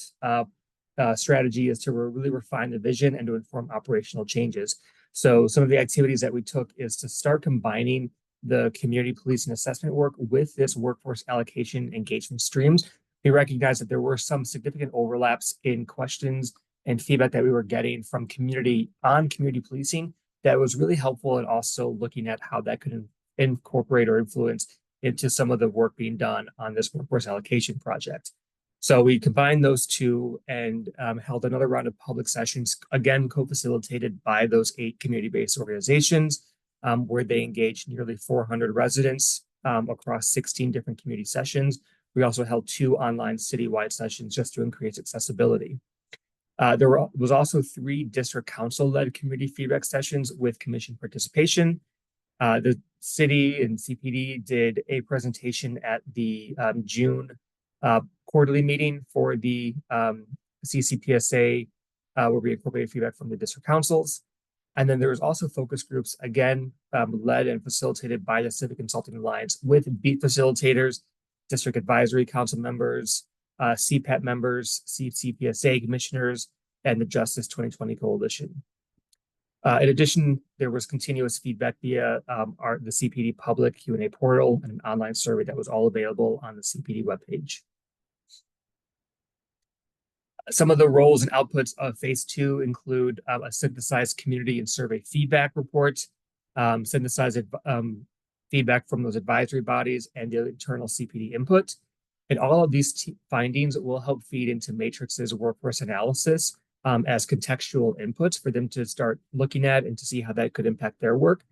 strategy is to really refine the vision and to inform operational changes. So some of the activities that we took is to start combining the community policing assessment work with this workforce allocation engagement streams. We recognized that there were some significant overlaps in questions and feedback that we were getting from community on community policing that was really helpful, and also looking at how that could incorporate or influence into some of the work being done on this workforce allocation project. So we combined those 2 and held another round of public sessions, again, co-facilitated by those 8 community-based organizations, where they engaged nearly 400 residents across 16 different community sessions. We also held 2 online citywide sessions just to increase accessibility. There was also 3 district council-led community feedback sessions with commission participation. The city and CPD did a presentation at the June quarterly meeting for the CCPSA, where we incorporated feedback from the district councils. And then there was also focus groups, again, led and facilitated by the Civic Consulting Alliance with beat facilitators, district advisory council members, CPAT members, CCPSA commissioners, and the Justice 2020 Coalition. In addition, there was continuous feedback via the CPD public Q&A portal and an online survey that was all available on the CPD webpage. Some of the roles and outputs of phase 2 include a synthesized community and survey feedback report, synthesized feedback from those advisory bodies, and the internal CPD input. And all of these findings will help feed into Matrix's workforce analysis as contextual inputs for them to start looking at and to see how that could impact their work.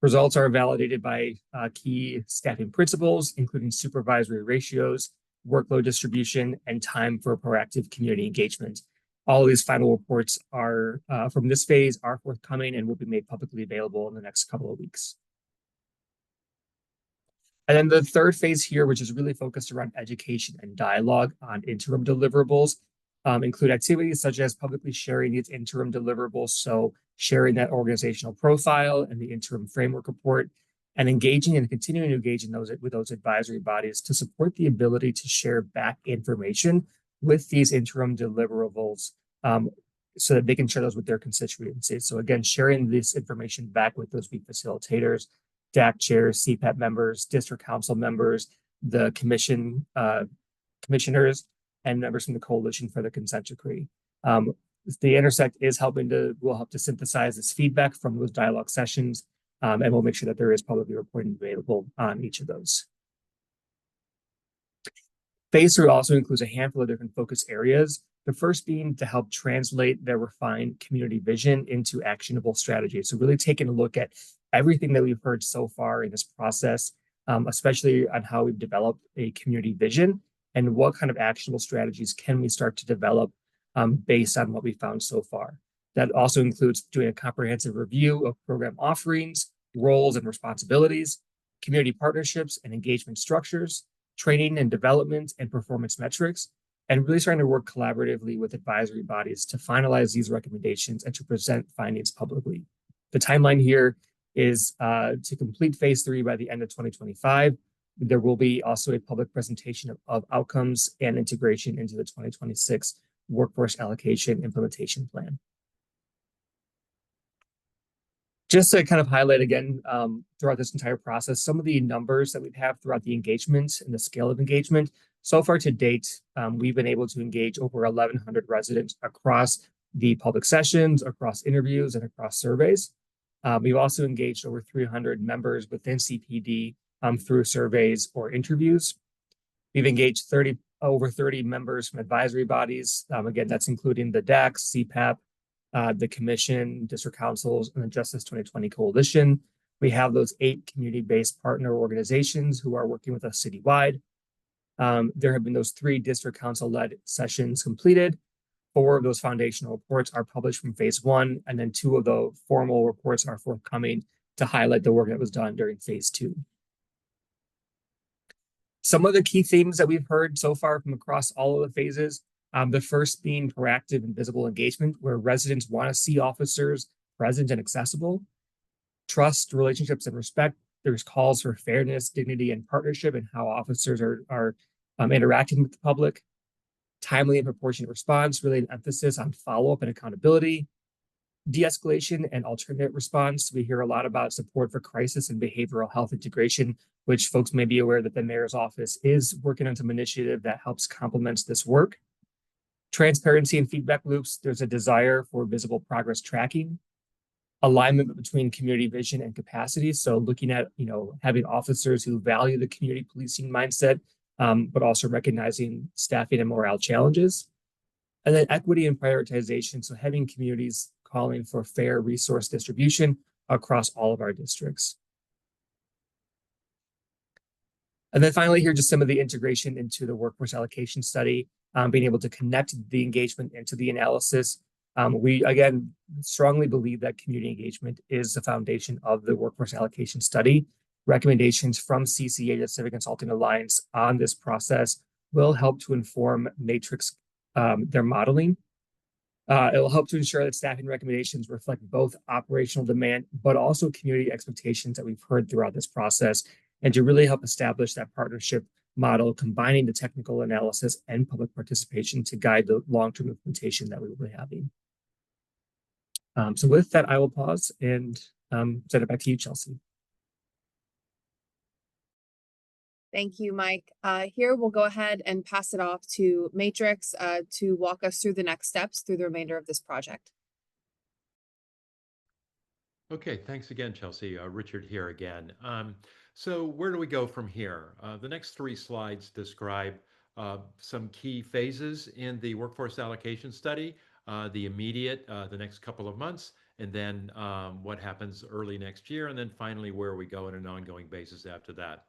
Results are validated by key staffing principles, including supervisory ratios, workload distribution, and time for proactive community engagement. All of these final reports are from this phase are forthcoming and will be made publicly available in the next couple of weeks. And then the third phase here, which is really focused around education and dialogue on interim deliverables, include activities such as publicly sharing these interim deliverables, so sharing that organizational profile and the interim framework report, and engaging and continuing to engage in with those advisory bodies to support the ability to share back information with these interim deliverables so that they can share those with their constituencies. So again, sharing this information back with those beat facilitators, DAC chairs, CPAT members, district council members, the commissioners, and members from the coalition for the consent decree. The Intersect will help to synthesize this feedback from those dialogue sessions, and we'll make sure that there is publicly reporting available on each of those. Phase 3 also includes a handful of different focus areas. The first being to help translate their refined community vision into actionable strategies. So really taking a look at everything that we've heard so far in this process, especially on how we've developed a community vision and what kind of actionable strategies can we start to develop based on what we found so far. That also includes doing a comprehensive review of program offerings, roles and responsibilities, community partnerships and engagement structures, training and development and performance metrics, and really starting to work collaboratively with advisory bodies to finalize these recommendations and to present findings publicly. The timeline here is to complete phase 3 by the end of 2025. There will be also a public presentation of outcomes and integration into the 2026 Workforce Allocation Implementation Plan. Just to kind of highlight again throughout this entire process, some of the numbers that we have throughout the engagement and the scale of engagement. So far to date, we've been able to engage over 1,100 residents across the public sessions, across interviews, and across surveys. We've also engaged over 300 members within CPD through surveys or interviews. We've engaged over 30 members from advisory bodies. Again, that's including the DAC, CPAP, the Commission, District Councils, and the Justice 2020 Coalition. We have those 8 community-based partner organizations who are working with us citywide. There have been those 3 District Council-led sessions completed. 4 of those foundational reports are published from phase 1, and then 2 of the formal reports are forthcoming to highlight the work that was done during phase 2. Some of the key themes that we've heard so far from across all of the phases, the first being proactive and visible engagement, where residents want to see officers present and accessible. Trust, relationships, and respect. There's calls for fairness, dignity, and partnership in how officers are interacting with the public. Timely and proportionate response, really an emphasis on follow-up and accountability. De-escalation and alternate response. We hear a lot about support for crisis and behavioral health integration, which folks may be aware that the mayor's office is working on some initiative that helps complement this work. Transparency and feedback loops. There's a desire for visible progress tracking. Alignment between community vision and capacity. So looking at, having officers who value the community policing mindset, but also recognizing staffing and morale challenges. And then equity and prioritization. So having communities calling for fair resource distribution across all of our districts. And then finally here, just some of the integration into the workforce allocation study, being able to connect the engagement into the analysis. We, again, strongly believe that community engagement is the foundation of the Workforce Allocation Study. Recommendations from CCA, the Civic Consulting Alliance, on this process will help to inform Matrix, their modeling. It will help to ensure that staffing recommendations reflect both operational demand, but also community expectations that we've heard throughout this process, and to really help establish that partnership model, combining the technical analysis and public participation to guide the long-term implementation that we will be having. So with that, I will pause and send it back to you, Chelsea. Thank you, Mike. Here we'll go ahead and pass it off to Matrix to walk us through the next steps through the remainder of this project. Okay, thanks again, Chelsea. Richard here again. So where do we go from here? The next 3 slides describe some key phases in the workforce allocation study, the immediate, the next couple of months, and then what happens early next year, and then finally where we go on an ongoing basis after that.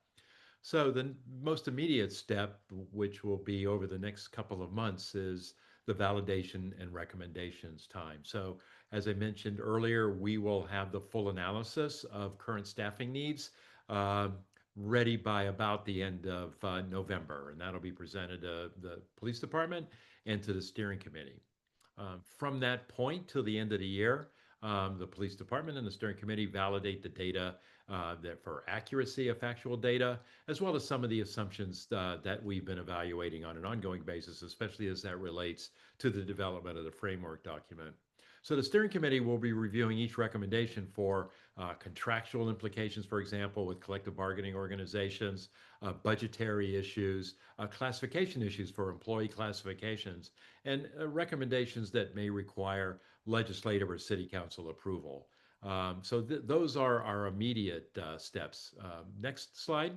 So the most immediate step, which will be over the next couple of months, is the validation and recommendations time. So as I mentioned earlier, we will have the full analysis of current staffing needs ready by about the end of November, and that'll be presented to the police department and to the steering committee. From that point till the end of the year, the police department and the steering committee validate the data for accuracy of factual data, as well as some of the assumptions that we've been evaluating on an ongoing basis, especially as that relates to the development of the framework document. So the steering committee will be reviewing each recommendation for contractual implications, for example, with collective bargaining organizations, budgetary issues, classification issues for employee classifications, and recommendations that may require legislative or city council approval. So those are our immediate steps. Next slide.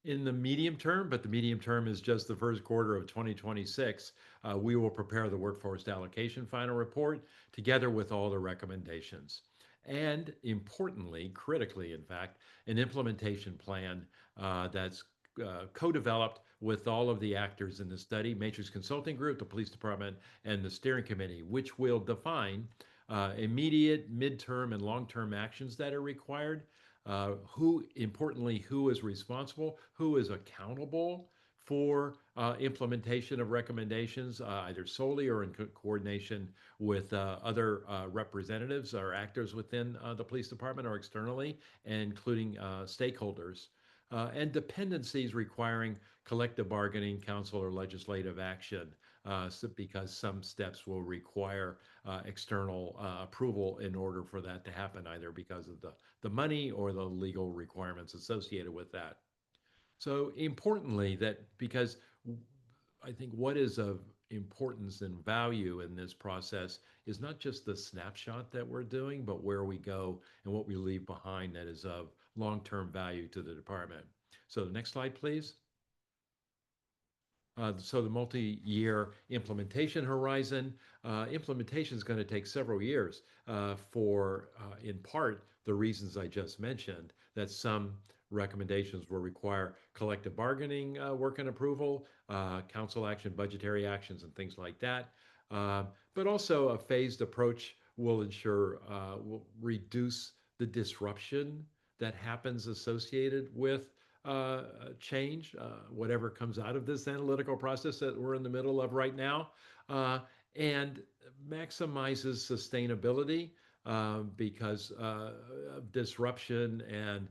In the medium term, but the medium term is just the first quarter of 2026, we will prepare the workforce allocation final report together with all the recommendations. And importantly, critically, in fact, an implementation plan that's co-developed with all of the actors in the study, Matrix Consulting Group, the police department, and the steering committee, which will define immediate, midterm, and long-term actions that are required. Who is responsible, who is accountable for implementation of recommendations, either solely or in coordination with other representatives or actors within the police department or externally, including stakeholders, and dependencies requiring collective bargaining, council, or legislative action, because some steps will require external approval in order for that to happen, either because of the money or the legal requirements associated with that. So importantly, that because I think what is of importance and value in this process is not just the snapshot that we're doing, but where we go and what we leave behind that is of long-term value to the department. So the next slide, please. So the multi-year implementation horizon. Implementation is going to take several years for, in part, the reasons I just mentioned, that some recommendations will require collective bargaining work and approval, council action, budgetary actions, and things like that. But also a phased approach will ensure, will reduce the disruption that happens associated with change, whatever comes out of this analytical process that we're in the middle of right now, and maximizes sustainability because disruption and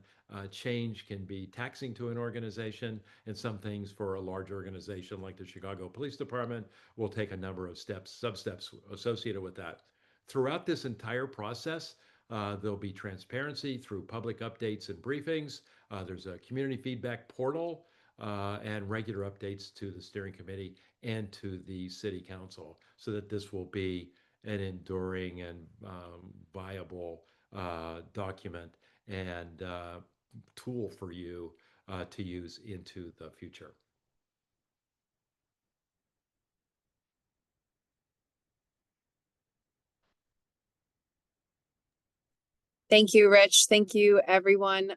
change can be taxing to an organization, and some things for a large organization like the Chicago Police Department will take a number of sub-steps associated with that. Throughout this entire process, there'll be transparency through public updates and briefings. There's a community feedback portal and regular updates to the steering committee and to the city council, so that this will be an enduring and viable document and tool for you to use into the future. Thank you, Rich. Thank you, everyone.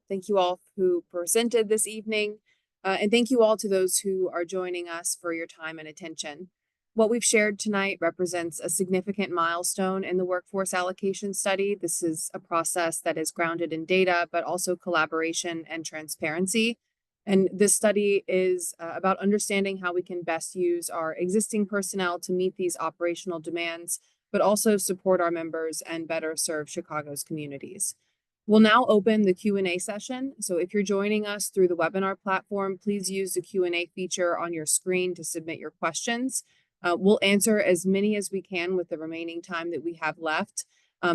Thank you all who presented this evening. And thank you all to those who are joining us for your time and attention. What we've shared tonight represents a significant milestone in the Workforce Allocation Study. This is a process that is grounded in data, but also collaboration and transparency. And this study is about understanding how we can best use our existing personnel to meet these operational demands, but also support our members and better serve Chicago's communities. We'll now open the Q&A session. So if you're joining us through the webinar platform, please use the Q&A feature on your screen to submit your questions. We'll answer as many as we can with the remaining time that we have left.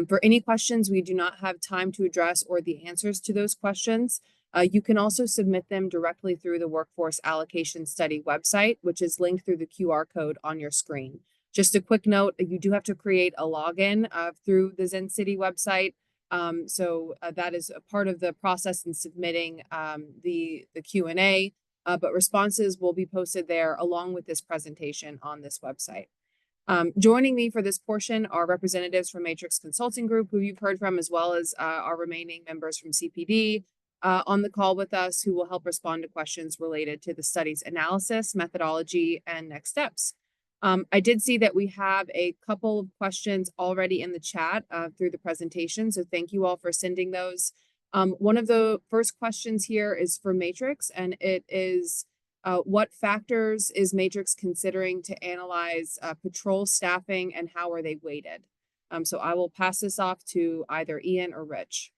For any questions we do not have time to address or the answers to those questions, you can also submit them directly through the Workforce Allocation Study website, which is linked through the QR code on your screen. Just a quick note, you do have to create a login through the Zen City website. So that is a part of the process in submitting the Q&A. But responses will be posted there along with this presentation on this website. Joining me for this portion are representatives from Matrix Consulting Group, who you've heard from, as well as our remaining members from CPD on the call with us, who will help respond to questions related to the study's analysis, methodology, and next steps. I did see that we have a couple of questions already in the chat through the presentation, so thank you all for sending those. One of the first questions here is for Matrix, and it is, what factors is Matrix considering to analyze patrol staffing, and how are they weighted? So I will pass this off to either Ian or Rich.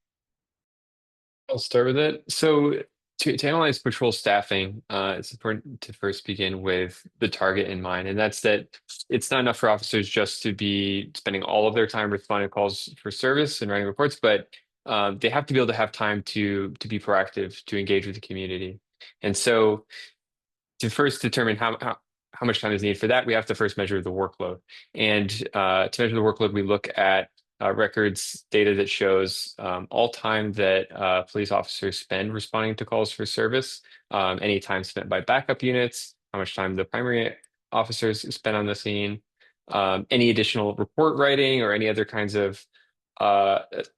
I'll start with it. So to analyze patrol staffing, it's important to first begin with the target in mind, and that's that it's not enough for officers just to be spending all of their time responding to calls for service and writing reports, but they have to be able to have time to be proactive, to engage with the community. And so to first determine how much time is needed for that, we have to first measure the workload. And to measure the workload, we look at records data that shows all time that police officers spend responding to calls for service, any time spent by backup units, how much time the primary officers spend on the scene, any additional report writing or any other kinds of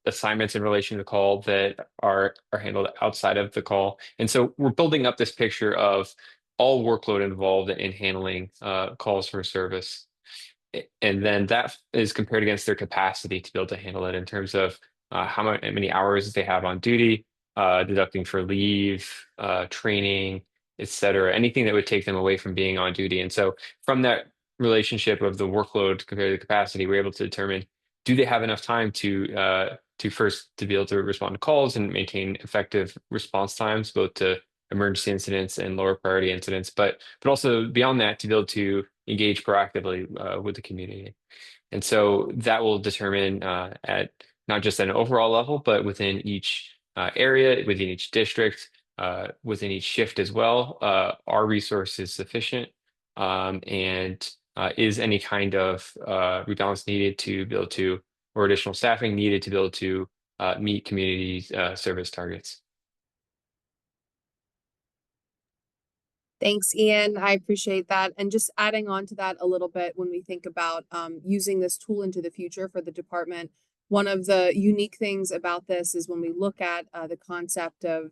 assignments in relation to the call that are handled outside of the call. And so we're building up this picture of all workload involved in handling calls for service. And then that is compared against their capacity to be able to handle it in terms of how many hours they have on duty, deducting for leave, training, etc., anything that would take them away from being on duty. And so from that relationship of the workload compared to the capacity, we're able to determine, do they have enough time to be able to respond to calls and maintain effective response times, both to emergency incidents and lower priority incidents, but also beyond that, to be able to engage proactively with the community. And so that will determine at not just at an overall level, but within each area, within each district, within each shift as well, are resources sufficient, and is any kind of rebalance needed to be able to, or additional staffing needed to be able to meet community service targets. Thanks, Ian. I appreciate that. And just adding on to that a little bit, when we think about using this tool into the future for the department, one of the unique things about this is when we look at the concept of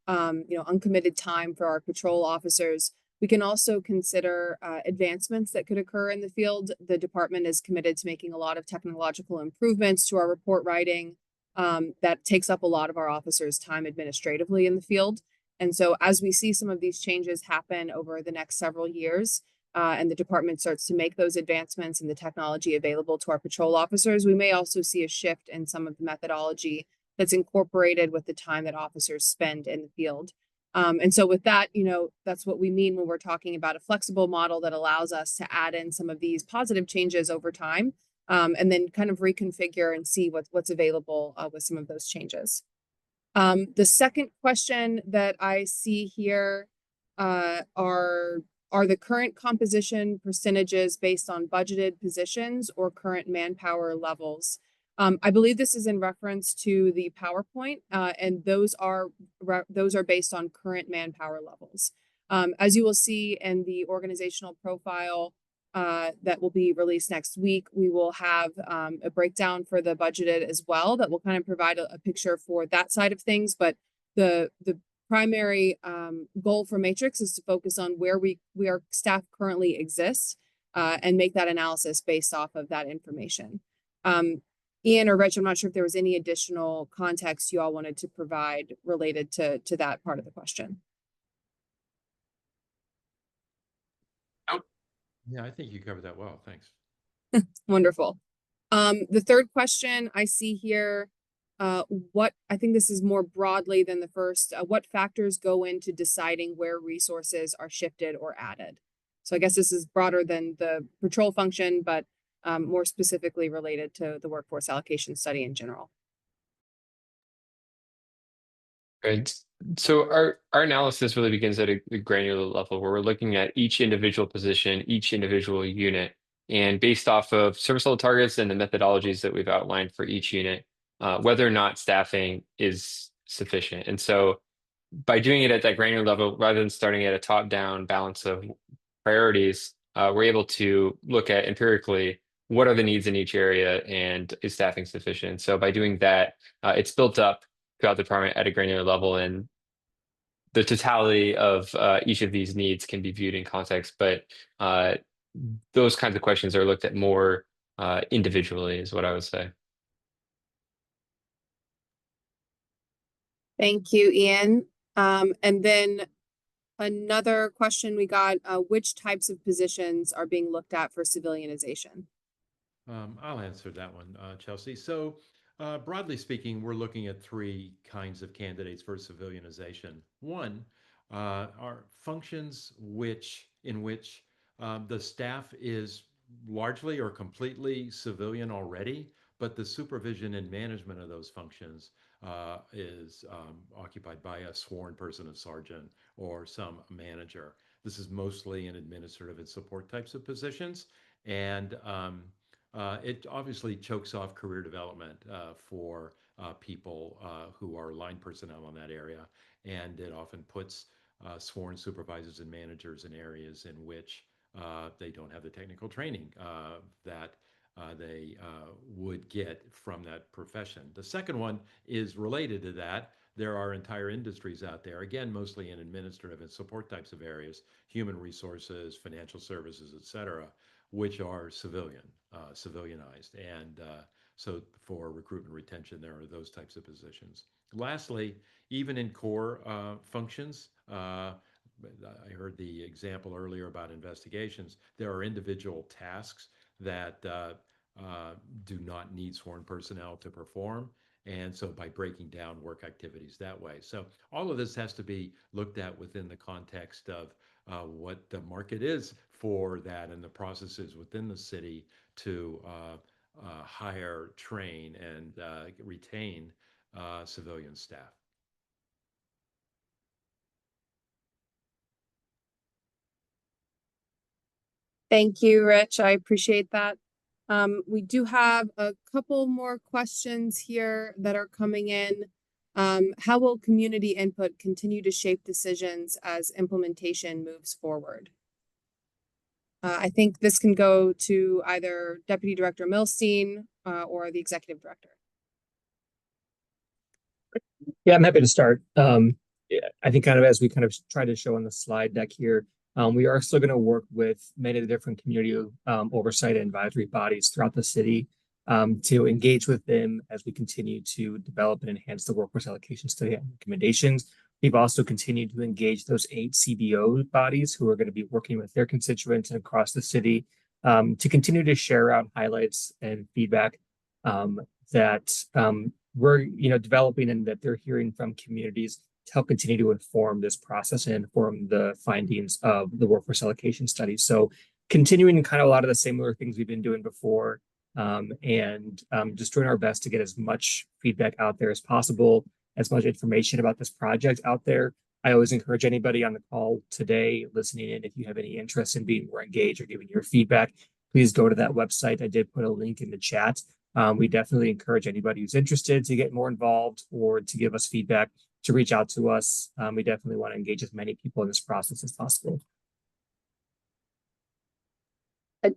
uncommitted time for our patrol officers, we can also consider advancements that could occur in the field. The department is committed to making a lot of technological improvements to our report writing that takes up a lot of our officers' time administratively in the field. And so as we see some of these changes happen over the next several years, and the department starts to make those advancements in the technology available to our patrol officers, we may also see a shift in some of the methodology that's incorporated with the time that officers spend in the field. And so with that, that's what we mean when we're talking about a flexible model that allows us to add in some of these positive changes over time, and then kind of reconfigure and see what's available with some of those changes. The second question that I see here are the current composition percentages based on budgeted positions or current manpower levels? I believe this is in reference to the PowerPoint, and those are based on current manpower levels. As you will see in the organizational profile that will be released next week, we will have a breakdown for the budgeted as well that will kind of provide a picture for that side of things. But the primary goal for Matrix is to focus on where our staff currently exists, and make that analysis based off of that information. Ian or Rich, I'm not sure if there was any additional context you all wanted to provide related to that part of the question. Yeah, I think you covered that well. Thanks. Wonderful. The third question I see here, what I think this is more broadly than the first, what factors go into deciding where resources are shifted or added? So I guess this is broader than the patrol function, but more specifically related to the workforce allocation study in general. Right. So our analysis really begins at a granular level where we're looking at each individual position, each individual unit, and based off of service level targets and the methodologies that we've outlined for each unit, whether or not staffing is sufficient. And so by doing it at that granular level, rather than starting at a top-down balance of priorities, we're able to look at empirically what are the needs in each area and is staffing sufficient. So by doing that, it's built up throughout the department at a granular level, and the totality of each of these needs can be viewed in context, but those kinds of questions are looked at more individually, is what I would say. Thank you, Ian. And then another question we got, which types of positions are being looked at for civilianization? I'll answer that one, Chelsea. So broadly speaking, we're looking at three kinds of candidates for civilianization. One are functions in which the staff is largely or completely civilian already, but the supervision and management of those functions is occupied by a sworn person, a sergeant, or some manager. This is mostly in administrative and support types of positions, and it obviously chokes off career development for people who are line personnel in that area, and it often puts sworn supervisors and managers in areas in which they don't have the technical training that they would get from that profession. The second one is related to that. There are entire industries out there, again, mostly in administrative and support types of areas, human resources, financial services, et cetera, which are civilianized. And so for recruitment retention, there are those types of positions. Lastly, even in core functions, I heard the example earlier about investigations. There are individual tasks that do not need sworn personnel to perform. And so by breaking down work activities that way. So all of this has to be looked at within the context of what the market is for that and the processes within the city to hire, train, and retain civilian staff. Thank you, Rich. I appreciate that. We do have a couple more questions here that are coming in. How will community input continue to shape decisions as implementation moves forward? I think this can go to either Deputy Director Milstein or the Executive Director. Yeah, I'm happy to start. I think kind of as we kind of try to show on the slide deck here, we are still going to work with many of the different community oversight and advisory bodies throughout the city to engage with them as we continue to develop and enhance the workforce allocation study and recommendations. We've also continued to engage those 8 CBO bodies who are going to be working with their constituents and across the city to continue to share out highlights and feedback that we're developing and that they're hearing from communities to help continue to inform this process and inform the findings of the workforce allocation study. So continuing kind of a lot of the similar things we've been doing before and just doing our best to get as much feedback out there as possible, as much information about this project out there. I always encourage anybody on the call today listening in, if you have any interest in being more engaged or giving your feedback, please go to that website. I did put a link in the chat. We definitely encourage anybody who's interested to get more involved or to give us feedback to reach out to us. We definitely want to engage as many people in this process as possible.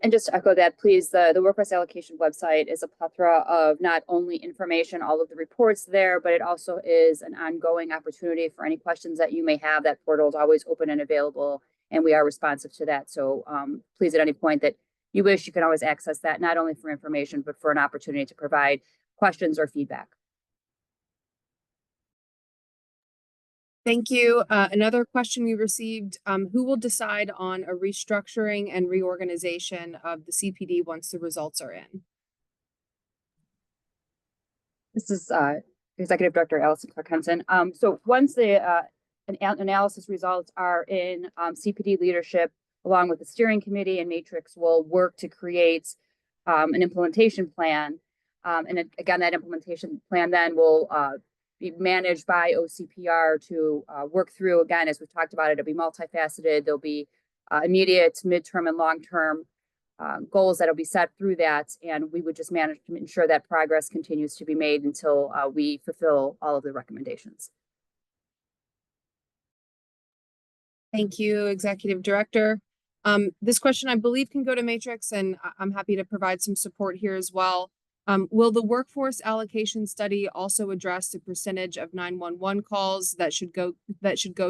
And just to echo that, please, the workforce allocation website is a plethora of not only information, all of the reports there, but it also is an ongoing opportunity for any questions that you may have. That portal is always open and available, and we are responsive to that. So please, at any point that you wish, you can always access that, not only for information, but for an opportunity to provide questions or feedback. Thank you. Another question we received, who will decide on a restructuring and reorganization of the CPD once the results are in? This is Executive Director Allison Clark-Henson. So once the analysis results are in, CPD leadership, along with the steering committee and Matrix, will work to create an implementation plan. Again, that implementation plan then will be managed by OCPR to work through. Again, as we've talked about, it'll be multifaceted. There'll be immediate, midterm, and long-term goals that'll be set through that, and we would just manage to ensure that progress continues to be made until we fulfill all of the recommendations. Thank you, Executive Director. This question, I believe, can go to Matrix, and I'm happy to provide some support here as well. Will the Workforce Allocation Study also address the percentage of 911 calls that should go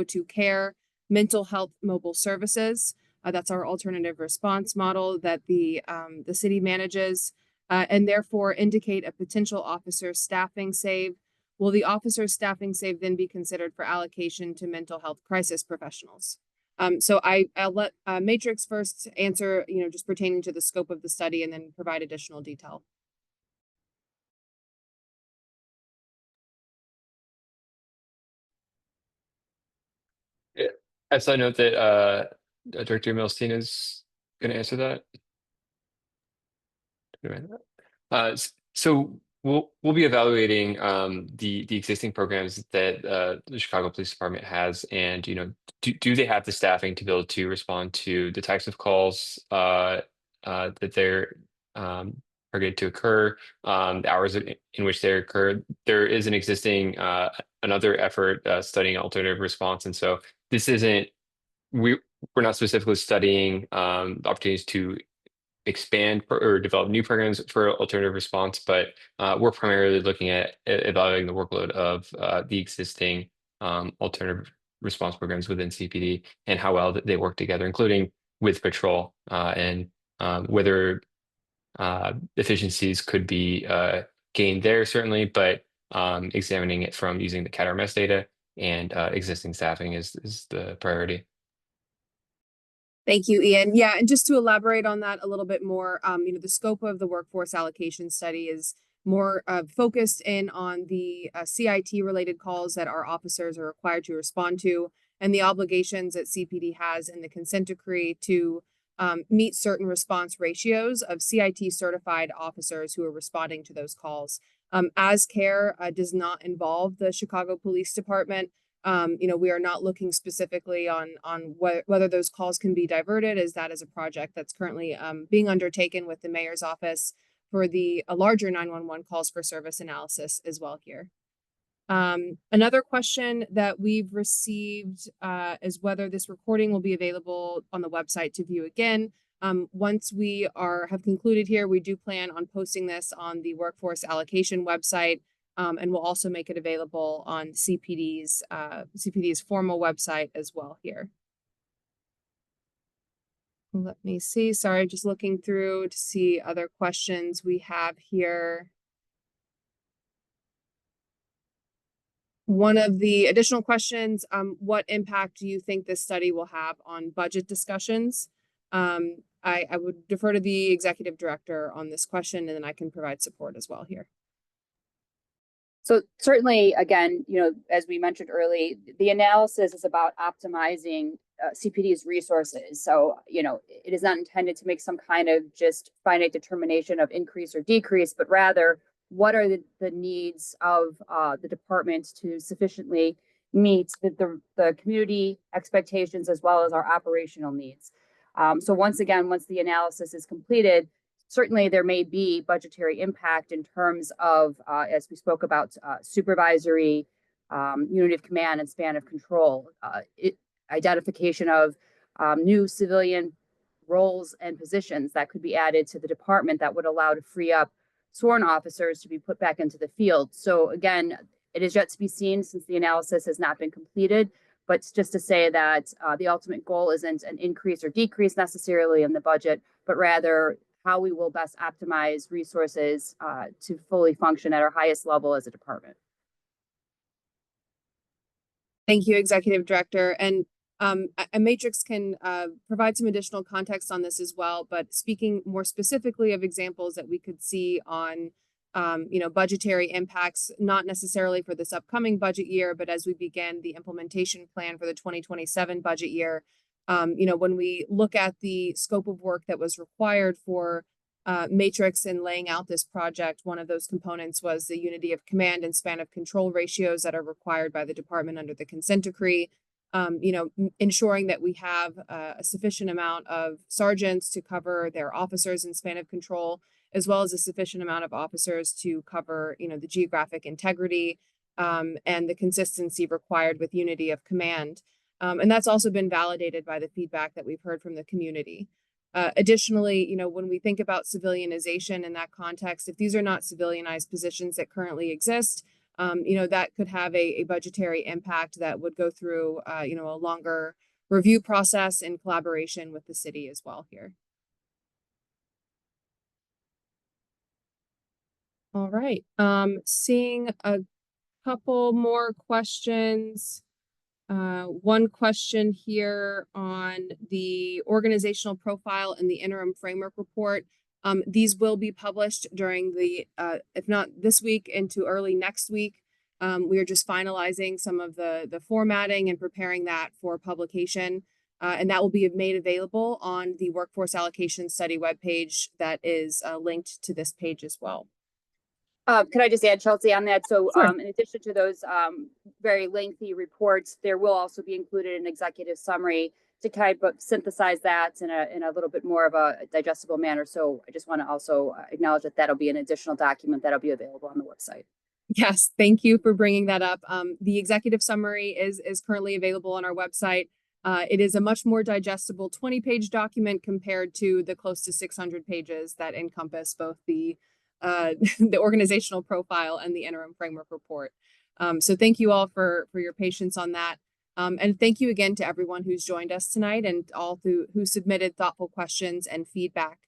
to care, mental health, mobile services? That's our alternative response model that the city manages, and therefore indicate a potential officer staffing save. Will the officer staffing save then be considered for allocation to mental health crisis professionals? So I'll let Matrix first answer, just pertaining to the scope of the study, and then provide additional detail. I saw a note that Director Milstein is going to answer that. So we'll be evaluating the existing programs that the Chicago Police Department has, and do they have the staffing to be able to respond to the types of calls that they're targeted to occur, the hours in which they occur. There is an existing another effort studying alternative response, and so this isn't we're not specifically studying opportunities to expand or develop new programs for alternative response, but we're primarily looking at evaluating the workload of the existing alternative response programs within CPD and how well they work together, including with patrol, and whether efficiencies could be gained there, certainly, but examining it from using the CAT-RMS data and existing staffing is the priority. Thank you, Ian. Yeah, and just to elaborate on that a little bit more, the scope of the Workforce Allocation Study is more focused in on the CIT-related calls that our officers are required to respond to, and the obligations that CPD has in the consent decree to meet certain response ratios of CIT-certified officers who are responding to those calls. As care does not involve the Chicago Police Department, we are not looking specifically on whether those calls can be diverted, as that is a project that's currently being undertaken with the mayor's office for the larger 911 calls for service analysis as well here. Another question that we've received is whether this recording will be available on the website to view again. Once we have concluded here, we do plan on posting this on the Workforce Allocation website, and we'll also make it available on CPD's formal website as well here. Let me see. Sorry, just looking through to see other questions we have here. One of the additional questions, what impact do you think this study will have on budget discussions? I would defer to the executive director on this question, and then I can provide support as well here. So certainly, again, as we mentioned early, the analysis is about optimizing CPD's resources. So, it is not intended to make some kind of just finite determination of increase or decrease, but rather what are the needs of the department to sufficiently meet the community expectations as well as our operational needs. So once the analysis is completed, certainly there may be budgetary impact in terms of, as we spoke about, supervisory, unit of command and span of control, identification of new civilian roles and positions that could be added to the department that would allow to free up sworn officers to be put back into the field. So again, it is yet to be seen since the analysis has not been completed, but just to say that the ultimate goal isn't an increase or decrease necessarily in the budget, but rather how we will best optimize resources to fully function at our highest level as a department. Thank you, Executive Director. And a Matrix can provide some additional context on this as well, but speaking more specifically of examples that we could see on budgetary impacts, not necessarily for this upcoming budget year, but as we begin the implementation plan for the 2027 budget year, when we look at the scope of work that was required for Matrix in laying out this project, one of those components was the unity of command and span of control ratios that are required by the department under the consent decree. Ensuring that we have a sufficient amount of sergeants to cover their officers in span of control, as well as a sufficient amount of officers to cover, the geographic integrity and the consistency required with unity of command. And that's also been validated by the feedback that we've heard from the community. Additionally, when we think about civilianization in that context, if these are not civilianized positions that currently exist, that could have a budgetary impact that would go through, a longer review process in collaboration with the city as well here. All right, seeing a couple more questions. One question here on the organizational profile and the interim framework report. These will be published during the, if not this week, into early next week. We are just finalizing some of the formatting and preparing that for publication. And that will be made available on the Workforce Allocation Study webpage that is linked to this page as well. Could I just add, Chelsea, on that? So Sure. in addition to those very lengthy reports, there will also be included an executive summary to kind of synthesize that in a little bit more of a digestible manner. So I just want to also acknowledge that that'll be an additional document that'll be available on the website. Yes, thank you for bringing that up. The executive summary is currently available on our website. It is a much more digestible 20-page document compared to the close to 600 pages that encompass both the organizational profile and the interim framework report. So thank you all for your patience on that. And thank you again to everyone who's joined us tonight and all who submitted thoughtful questions and feedback.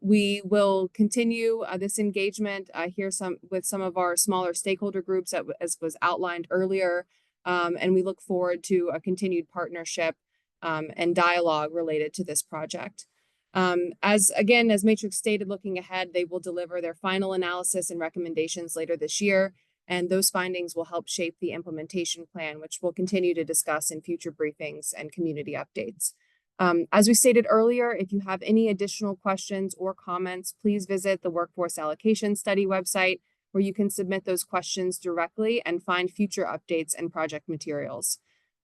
We will continue this engagement here with some of our smaller stakeholder groups as was outlined earlier. And we look forward to a continued partnership and dialogue related to this project. As Matrix stated, looking ahead, they will deliver their final analysis and recommendations later this year, and those findings will help shape the implementation plan, which we'll continue to discuss in future briefings and community updates. As we stated earlier, if you have any additional questions or comments, please visit the Workforce Allocation Study website, where you can submit those questions directly and find future updates and project materials.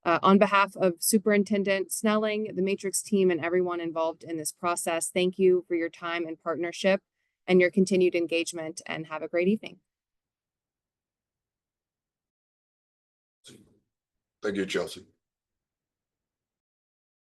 On behalf of Superintendent Snelling, the Matrix team, and everyone involved in this process, thank you for your time and partnership and your continued engagement, and have a great evening. Thank you, Chelsea.